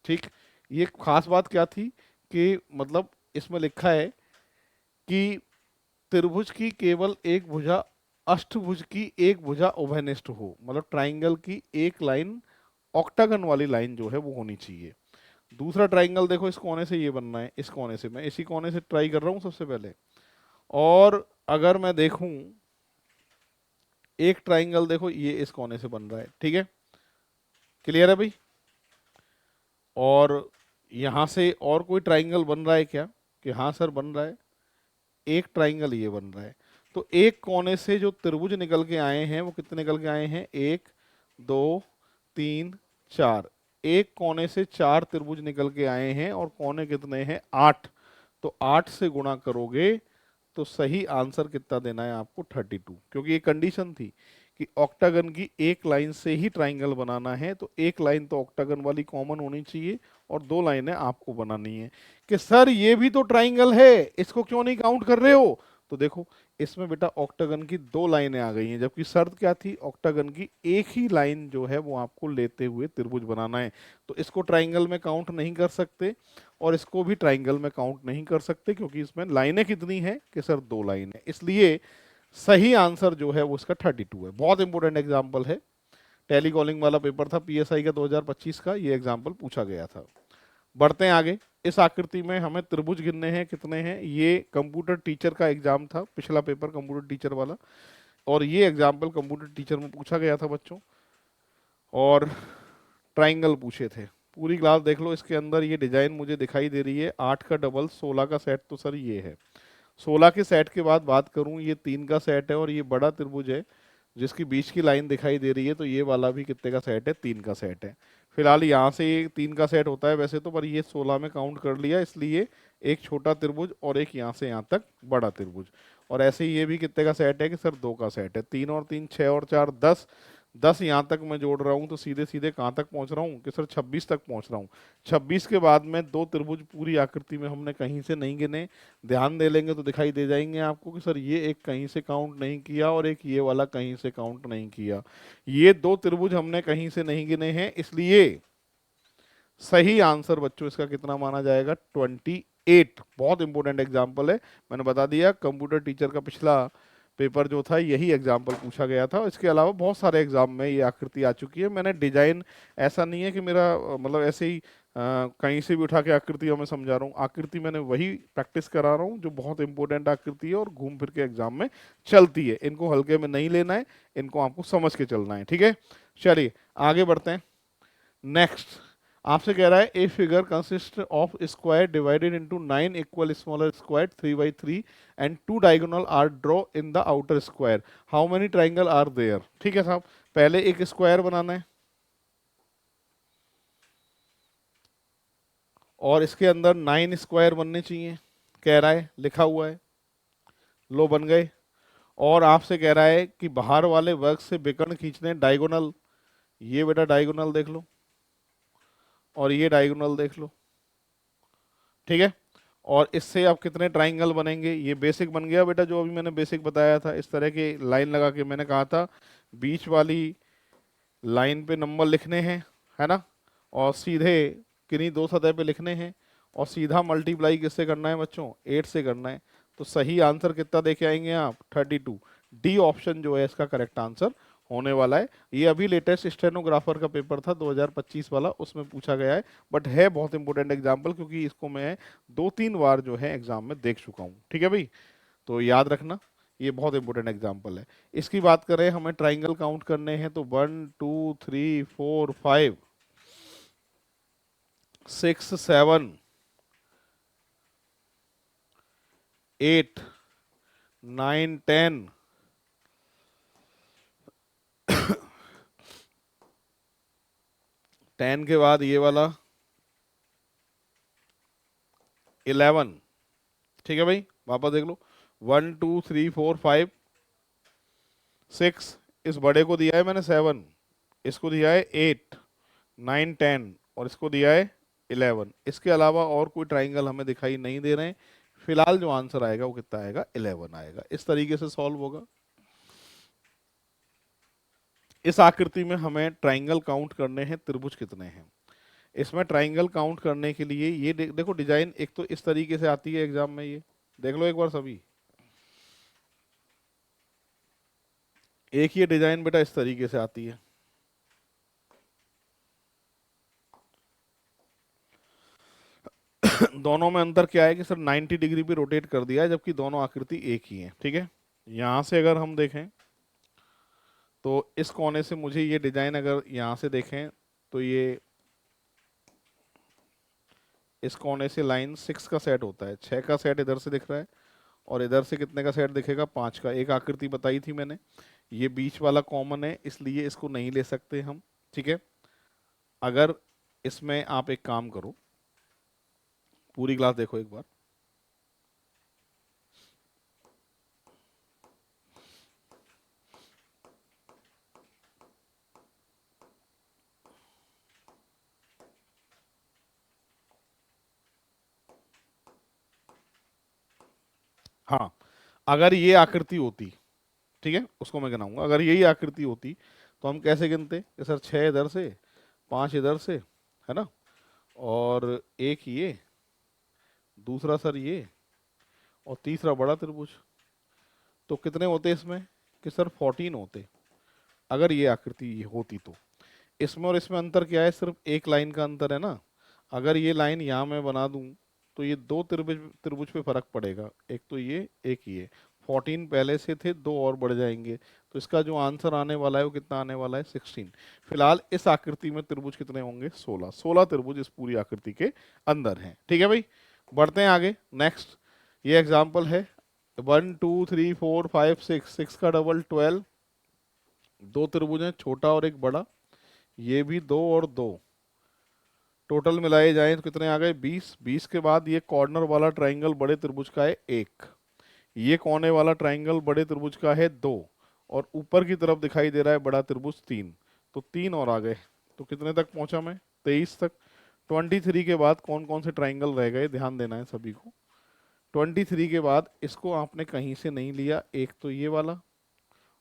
ठीक। ये खास बात क्या थी कि मतलब इसमें लिखा है कि त्रिभुज की केवल एक भुजा अष्टभुज की एक भुजा उभयनिष्ठ हो, मतलब ट्राइंगल की एक लाइन ऑक्टागन वाली लाइन जो है वो होनी चाहिए। दूसरा ट्राइंगल देखो, इस कोने से ये बनना है, इस कोने से, मैं इसी कोने से ट्राई कर रहा हूं सबसे पहले। और अगर मैं देखूं, एक ट्राइंगल देखो ये इस कोने से बन रहा है, ठीक है, क्लियर है भाई। और यहां से और कोई ट्राइंगल बन रहा है क्या? कि हाँ सर बन रहा है, एक ट्राइंगल ये बन रहा है। तो एक कोने से जो त्रिभुज निकल के आए हैं वो कितने निकल के आए हैं? 1 2 3 4, एक कोने से 4 त्रिभुज निकल के आए हैं, और कोने कितने हैं? 8। तो 8 से गुणा करोगे तो सही आंसर कितना देना है आपको? 32, क्योंकि ये कंडीशन थी कि ऑक्टागन की एक लाइन से ही ट्राइंगल बनाना है, तो एक लाइन तो ऑक्टागन वाली कॉमन होनी चाहिए और दो लाइनें आपको बनानी है। कि सर ये भी तो ट्राइंगल है, इसको क्यों नहीं काउंट कर रहे हो? तो देखो, इसमें बेटा ऑक्टागन की दो लाइनें आ गई हैं, जबकि शर्त क्या थी? ऑक्टागन की एक ही लाइन जो है वो आपको लेते हुए त्रिभुज बनाना है। तो इसको ट्राइंगल में काउंट नहीं कर सकते, और इसको भी ट्राइंगल में काउंट नहीं कर सकते, क्योंकि इसमें लाइनें कितनी हैं कि सर दो लाइन है। इसलिए सही आंसर जो है वो इसका 32 है। बहुत इंपॉर्टेंट एग्जाम्पल है, टेली कॉलिंग वाला पेपर था पीएसआई का 2025 का, ये एग्जाम्पल पूछा गया था। बढ़ते हैं आगे। इस आकृति में हमें त्रिभुज गिनने हैं, कितने हैं? ये कंप्यूटर टीचर का एग्जाम था, पिछला पेपर कंप्यूटर टीचर वाला, और ये एग्जाम्पल कंप्यूटर टीचर में पूछा गया था बच्चों। और ट्राइंगल पूछे थे। पूरी क्लास देख लो, इसके अंदर ये डिजाइन मुझे दिखाई दे रही है। 8 का डबल 16 का सेट, तो सर ये है। 16 के सेट के बाद बात करूं, ये 3 का सेट है और ये बड़ा त्रिभुज है, जिसकी बीच की लाइन दिखाई दे रही है, तो ये वाला भी कितने का सेट है, 3 का सेट है। फिलहाल यहाँ से ये 3 का सेट होता है वैसे तो, पर ये 16 में काउंट कर लिया, इसलिए एक छोटा त्रिभुज और एक यहाँ से यहाँ तक बड़ा त्रिभुज। और ऐसे ही ये भी कितने का सेट है कि सर 2 का सेट है। 3 और 3 6 और 4 10, 10 यहाँ तक मैं जोड़ रहा हूँ तो सीधे सीधे कहाँ तक पहुँच रहा हूँ कि सर 26 तक पहुँच रहा हूँ। 26 के बाद में 2 त्रिभुज पूरी आकृति में हमने कहीं से नहीं गिने। ध्यान दे लेंगे तो दिखाई दे जाएंगे आपको कि सर ये एक कहीं से काउंट नहीं किया और एक ये वाला कहीं से काउंट नहीं किया। ये 2 त्रिभुज हमने कहीं से नहीं गिने हैं, इसलिए सही आंसर बच्चों इसका कितना माना जाएगा, 28। बहुत इंपॉर्टेंट एग्जाम्पल है, मैंने बता दिया कंप्यूटर टीचर का पिछला पेपर जो था यही एग्जाम्पल पूछा गया था। इसके अलावा बहुत सारे एग्जाम में ये आकृति आ चुकी है। मैंने डिजाइन, ऐसा नहीं है कि मेरा मतलब ऐसे ही कहीं से भी उठा के आकृतियों में समझा रहा हूँ, आकृति मैंने वही प्रैक्टिस करा रहा हूँ जो बहुत इंपॉर्टेंट आकृति है और घूम फिर के एग्जाम में चलती है। इनको हल्के में नहीं लेना है, इनको आपको समझ के चलना है, ठीक है। चलिए आगे बढ़ते हैं। नेक्स्ट आपसे कह रहा है a figure consist of square divided into 9 equal smaller square 3 by 3 and 2 diagonal are draw in the outer square, how many triangle are there. ठीक है साहब, पहले एक स्क्वायर बनाना है और इसके अंदर 9 स्क्वायर बनने चाहिए, कह रहा है, लिखा हुआ है। लो बन गए। और आपसे कह रहा है कि बाहर वाले वर्ग से विकर्ण खींचने डायगोनल, ये बेटा डायगोनल देख लो और ये डायगोनल देख लो, ठीक है। और इससे अब कितने ट्राइंगल बनेंगे, ये बेसिक बन गया बेटा जो अभी मैंने बेसिक बताया था। इस तरह की लाइन लगा के मैंने कहा था बीच वाली लाइन पे नंबर लिखने हैं, है ना, और सीधे किन्हीं 2 सतह पे लिखने हैं और सीधा मल्टीप्लाई किससे करना है बच्चों, 8 से करना है। तो सही आंसर कितना देके आएंगे आप, 32। डी ऑप्शन जो है इसका करेक्ट आंसर होने वाला है। ये अभी लेटेस्ट स्टेनोग्राफर का पेपर था 2025 वाला, उसमें पूछा गया है, बट है बहुत इंपॉर्टेंट एग्जाम्पल क्योंकि इसको मैं 2-3 बार जो है एग्जाम में देख चुका हूँ, ठीक है भाई। तो याद रखना ये बहुत इंपॉर्टेंट एग्जाम्पल है। इसकी बात करें, हमें ट्राइंगल काउंट करने हैं तो 1 2 3 4 5 6 7 8 9 10 10 के बाद ये वाला 11, ठीक है भाई। वापस देख लो, 1 2 3 4 5 6, इस बड़े को दिया है मैंने 7, इसको दिया है 8 9 10 और इसको दिया है 11। इसके अलावा और कोई ट्राइंगल हमें दिखाई नहीं दे रहे हैं। फिलहाल जो आंसर आएगा वो कितना आएगा, 11 आएगा। इस तरीके से सॉल्व होगा। इस आकृति में हमें ट्राइंगल काउंट करने हैं, त्रिभुज कितने हैं। इसमें ट्राइंगल काउंट करने के लिए ये देखो डिजाइन एक तो इस तरीके से आती है एग्जाम में, ये देख लो एक बार सभी। एक ये डिजाइन बेटा इस तरीके से आती है, दोनों में अंतर क्या है कि सर 90 डिग्री पे रोटेट कर दिया है जबकि दोनों आकृति एक ही है, ठीक है। यहां से अगर हम देखें तो इस कोने से मुझे ये डिजाइन अगर यहां से देखें तो ये इस कोने से लाइन 6 का सेट होता है, 6 का सेट इधर से दिख रहा है और इधर से कितने का सेट दिखेगा, 5 का। एक आकृति बताई थी मैंने, ये बीच वाला कॉमन है इसलिए इसको नहीं ले सकते हम, ठीक है। अगर इसमें आप एक काम करो, पूरी क्लास देखो एक बार, हाँ अगर ये आकृति होती, ठीक है, उसको मैं गिनाऊंगा। अगर यही आकृति होती तो हम कैसे गिनते कि सर 6 इधर से, 5 इधर से, है ना, और एक ये, दूसरा सर ये, और तीसरा बड़ा त्रिभुज। तो कितने होते इसमें कि सर 14 होते अगर ये आकृति ये होती तो। इसमें और इसमें अंतर क्या है, सिर्फ एक लाइन का अंतर है ना। अगर ये लाइन यहाँ मैं बना दूं तो ये 2 त्रिभुज त्रिभुज पे फर्क पड़ेगा, एक तो ये एक ये। 14 पहले से थे, 2 और बढ़ जाएंगे, तो इसका जो आंसर आने वाला है वो कितना आने वाला है, 16। फिलहाल इस आकृति में त्रिभुज कितने होंगे, 16। 16 त्रिभुज इस पूरी आकृति के अंदर हैं, ठीक है भाई। बढ़ते हैं आगे। नेक्स्ट ये एग्जाम्पल है 1 2 3 4 5 6, 6 का डबल 12, दो त्रिभुज हैं, छोटा और एक बड़ा, ये भी दो और दो, टोटल मिलाए जाएं तो कितने आ गए 20। 20 के बाद ये कॉर्नर वाला ट्राइंगल बड़े त्रिभुज का है 1, ये कोने वाला ट्राइंगल बड़े त्रिभुज का है 2, और ऊपर की तरफ दिखाई दे रहा है बड़ा त्रिभुज 3। तो 3 और आ गए, तो कितने तक पहुंचा मैं 23 तक। 23 के बाद कौन कौन से ट्राइंगल रह गए, ध्यान देना है सभी को। 23 के बाद इसको आपने कहीं से नहीं लिया, एक तो ये वाला,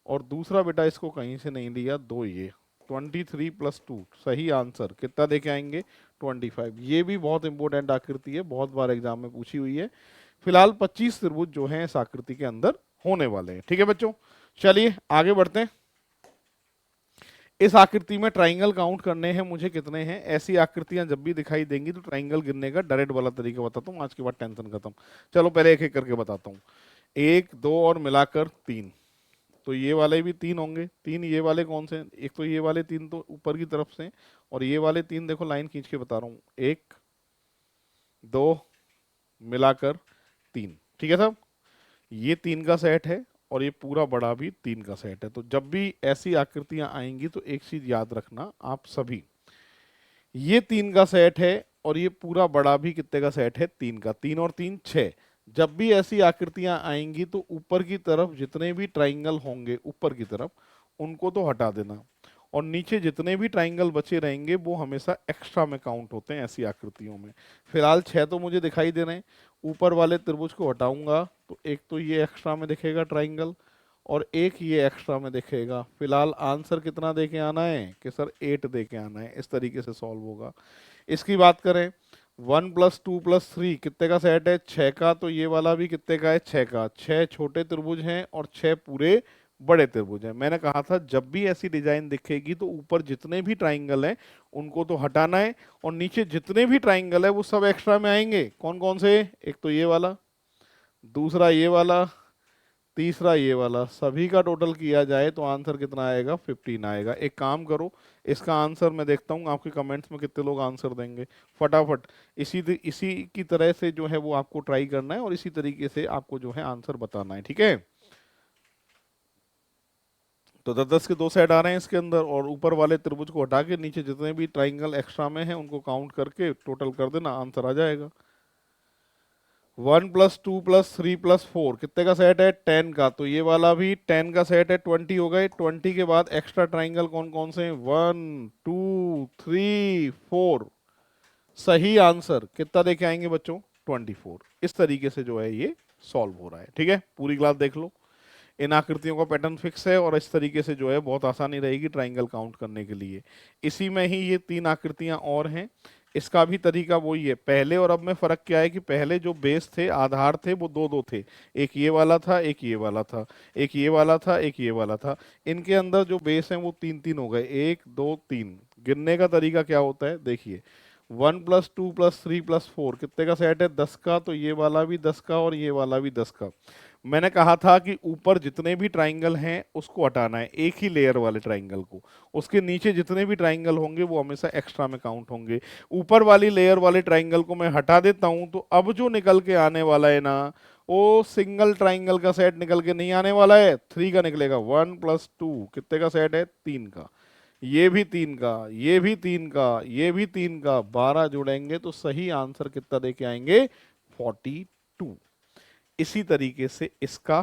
और दूसरा बेटा इसको कहीं से नहीं लिया, दो ये। 23 + 2 सही आंसर कितना देके आएंगे 25। ये भी बहुत इंपॉर्टेंट आकृति है, बहुत बार एग्जाम में पूछी हुई है। फिलहाल 25 त्रिभुज जो हैं इस आकृति के अंदर होने वाले हैं। ठीक है बच्चों, चलिए आगे बढ़ते हैं। इस आकृति में ट्राइंगल काउंट करने हैं मुझे कितने हैं। ऐसी आकृतियां जब भी दिखाई देंगी तो ट्राइंगल गिनने का डायरेक्ट वाला तरीका बताता हूँ, आज के बाद टेंशन खत्म। चलो पहले एक एक करके बताता हूँ। 1 2 और मिलाकर 3, तो ये वाले भी 3 होंगे। 3 ये वाले कौन से हैं? एक तो ये वाले 3 तो ऊपर की तरफ से, और ये वाले 3 देखो लाइन खींच के बता रहा हूँ, 1 2 मिलाकर 3। ठीक है साहब, ये 3 का सेट है और ये पूरा बड़ा भी 3 का सेट है। तो जब भी ऐसी आकृतियां आएंगी तो एक चीज याद रखना आप सभी, ये 3 का सेट है और ये पूरा बड़ा भी कितने का सेट है 3 का। 3 और 3 6। जब भी ऐसी आकृतियां आएंगी तो ऊपर की तरफ जितने भी ट्राइंगल होंगे ऊपर की तरफ उनको तो हटा देना, और नीचे जितने भी ट्राइंगल बचे रहेंगे वो हमेशा एक्स्ट्रा में काउंट होते हैं ऐसी आकृतियों में। फिलहाल 6 तो मुझे दिखाई दे रहे हैं। ऊपर वाले त्रिभुज को हटाऊंगा तो एक तो ये एक्स्ट्रा में दिखेगा ट्राइंगल, और एक ये एक्स्ट्रा में दिखेगा। फिलहाल आंसर कितना देके आना है कि सर 8 देके आना है। इस तरीके से सॉल्व होगा। इसकी बात करें 1 + 2 + 3 कितने का सेट है 6 का, तो ये वाला भी कितने का है 6 का। 6 छोटे त्रिभुज हैं और 6 पूरे बड़े त्रिभुज हैं। मैंने कहा था जब भी ऐसी डिजाइन दिखेगी तो ऊपर जितने भी ट्राइंगल हैं उनको तो हटाना है, और नीचे जितने भी ट्राइंगल है वो सब एक्स्ट्रा में आएंगे। कौन कौन से, एक तो ये वाला, दूसरा ये वाला, तीसरा ये वाला। सभी का टोटल किया जाए तो आंसर कितना आएगा 15 आएगा। एक काम करो, इसका आंसर मैं देखता हूँ आपके कमेंट्स में कितने लोग आंसर देंगे फटाफट। इसी की तरह से जो है वो आपको ट्राई करना है और इसी तरीके से आपको जो है आंसर बताना है। ठीक है, तो 10-10 के 2 सेट आ रहे हैं इसके अंदर, और ऊपर वाले त्रिभुज को हटा के नीचे जितने भी ट्राइंगल एक्स्ट्रा में हैं उनको काउंट करके टोटल कर देना, आंसर आ जाएगा। 1 + 2 + 3 + 4 कितने का सेट है 10 का, तो ये वाला भी 10 का सेट है। 20 हो गए। 20 के बाद एक्स्ट्रा ट्राइंगल कौन कौन से हैं 1 2 3 4। सही आंसर कितना देके आएंगे बच्चों 24। इस तरीके से जो है ये सॉल्व हो रहा है। ठीक है, पूरी क्लास देख लो। इन आकृतियों का पैटर्न फिक्स है और इस तरीके से जो है बहुत आसानी रहेगी ट्राइंगल काउंट करने के लिए। इसी में ही ये 3 आकृतियां और हैं, इसका भी तरीका वही है। पहले और अब में फर्क क्या है कि पहले जो बेस थे, आधार थे, वो दो दो थे। एक ये वाला था, एक ये वाला था, एक ये वाला था, एक ये वाला था। इनके अंदर जो बेस हैं वो 3-3 हो गए, 1 2 3। गिनने का तरीका क्या होता है देखिए, 1 + 2 + 3 + 4 कितने का सेट है 10 का, तो ये वाला भी 10 का और ये वाला भी 10 का। मैंने कहा था कि ऊपर जितने भी ट्राइंगल हैं उसको हटाना है, एक ही लेयर वाले ट्राइंगल को। उसके नीचे जितने भी ट्राइंगल होंगे वो हमेशा एक्स्ट्रा में काउंट होंगे। ऊपर वाली लेयर वाले ट्राइंगल को मैं हटा देता हूं तो अब जो निकल के आने वाला है ना, वो सिंगल ट्राइंगल का सेट निकल के नहीं आने वाला है, 3 का निकलेगा। 1 + 2 कितने का सेट है 3 का, ये भी 3 का, ये भी 3 का, ये भी 3 का। 12 जोड़ेंगे तो सही आंसर कितना दे के आएंगे 42। इसी तरीके से इसका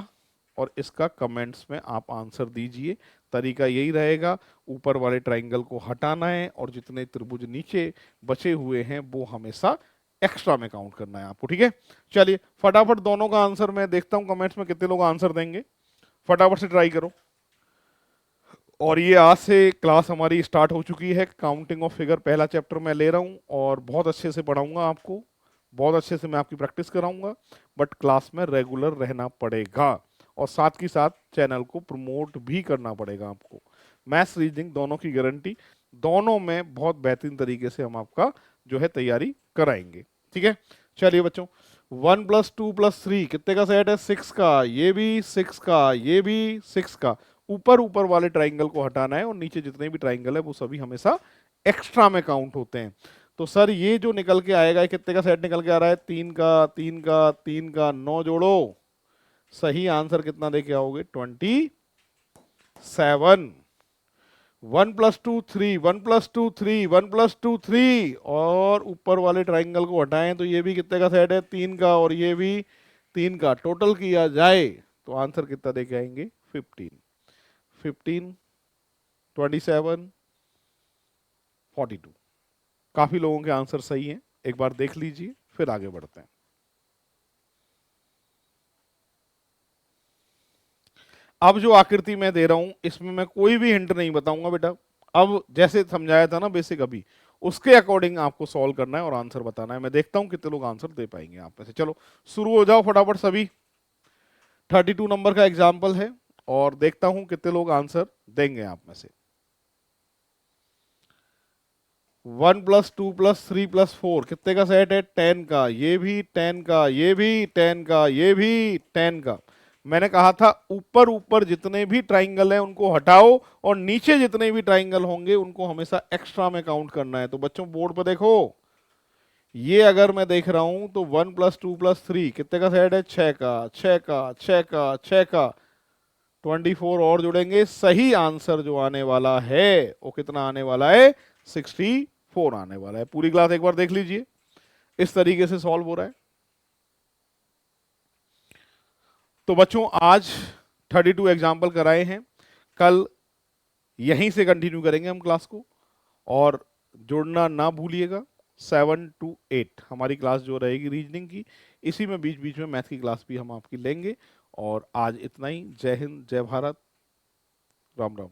और इसका कमेंट्स में आप आंसर दीजिए। तरीका यही रहेगा, ऊपर वाले ट्राइंगल को हटाना है और जितने त्रिभुज नीचे बचे हुए हैं वो हमेशा एक्स्ट्रा में काउंट करना है आपको। ठीक है, चलिए फटाफट दोनों का आंसर मैं देखता हूं कमेंट्स में कितने लोग आंसर देंगे। फटाफट से ट्राई करो। और ये आज से क्लास हमारी स्टार्ट हो चुकी है। काउंटिंग ऑफ फिगर पहला चैप्टर मैं ले रहा हूँ और बहुत अच्छे से पढ़ाऊंगा आपको, बहुत अच्छे से मैं आपकी प्रैक्टिस कराऊंगा। बट क्लास में रेगुलर रहना पड़ेगा और साथ ही साथ चैनल को प्रमोट भी करना पड़ेगा आपको। मैथ्स रीजनिंग दोनों की गारंटी, दोनों में बहुत बेहतरीन तरीके से हम आपका जो है तैयारी कराएंगे। ठीक है, चलिए बच्चों 1 + 2 + 3 कितने का सेट है 6 का, ये भी 6 का, ये भी 6 का। ऊपर ऊपर वाले ट्राइंगल को हटाना है और नीचे जितने भी ट्राइंगल है वो सभी हमेशा एक्स्ट्रा में काउंट होते हैं। तो सर ये जो निकल के आएगा कितने का सेट निकल के आ रहा है 3 का, 3 का, 3 का। 9 जोड़ो, सही आंसर कितना दे के आओगे 27। 1 plus two 3, 1 plus two 3, 1 plus two 3, और ऊपर वाले ट्राइंगल को हटाएं तो ये भी कितने का सेट है, 3 का, और ये भी 3 का। टोटल किया जाए तो आंसर कितना देके आएंगे, 15, 15, 27, 42। काफी लोगों के आंसर सही हैं, एक बार देख लीजिए फिर आगे बढ़ते हैं। अब जो आकृति मैं दे रहा हूं इसमें मैं कोई भी हिंट नहीं बताऊंगा बेटा। अब जैसे समझाया था ना बेसिक अभी, उसके अकॉर्डिंग आपको सॉल्व करना है और आंसर बताना है। मैं देखता हूं कितने लोग आंसर दे पाएंगे आप में से। चलो शुरू हो जाओ फटाफट सभी। 32 नंबर का एग्जाम्पल है और देखता हूं कितने लोग आंसर देंगे आप में से। 1 प्लस टू प्लस 3 प्लस 4 कितने का सेट है, 10 का। ये भी 10 का, ये भी 10 का, ये भी 10 का। मैंने कहा था ऊपर ऊपर जितने भी ट्राइंगल हैं उनको हटाओ और नीचे जितने भी ट्राइंगल होंगे उनको हमेशा एक्स्ट्रा में काउंट करना है। तो बच्चों बोर्ड पर देखो, ये अगर मैं देख रहा हूं तो 1 प्लस टू प्लस 3 कितने का सेट है, 6 का, 6 का, 6 का, 6 का। 24 और जुड़ेंगे, सही आंसर जो आने वाला है वो कितना आने वाला है, 64 आने वाला है। पूरी क्लास एक बार देख लीजिए, इस तरीके से सॉल्व हो रहा है। तो बच्चों आज 32 एग्जाम्पल कराए हैं, कल यहीं से कंटिन्यू करेंगे हम क्लास को, और जुड़ना ना भूलिएगा। 7 to 8 हमारी क्लास जो रहेगी रीजनिंग की, इसी में बीच बीच में मैथ की क्लास भी हम आपकी लेंगे। और आज इतना ही। जय हिंद, जय भारत, राम राम।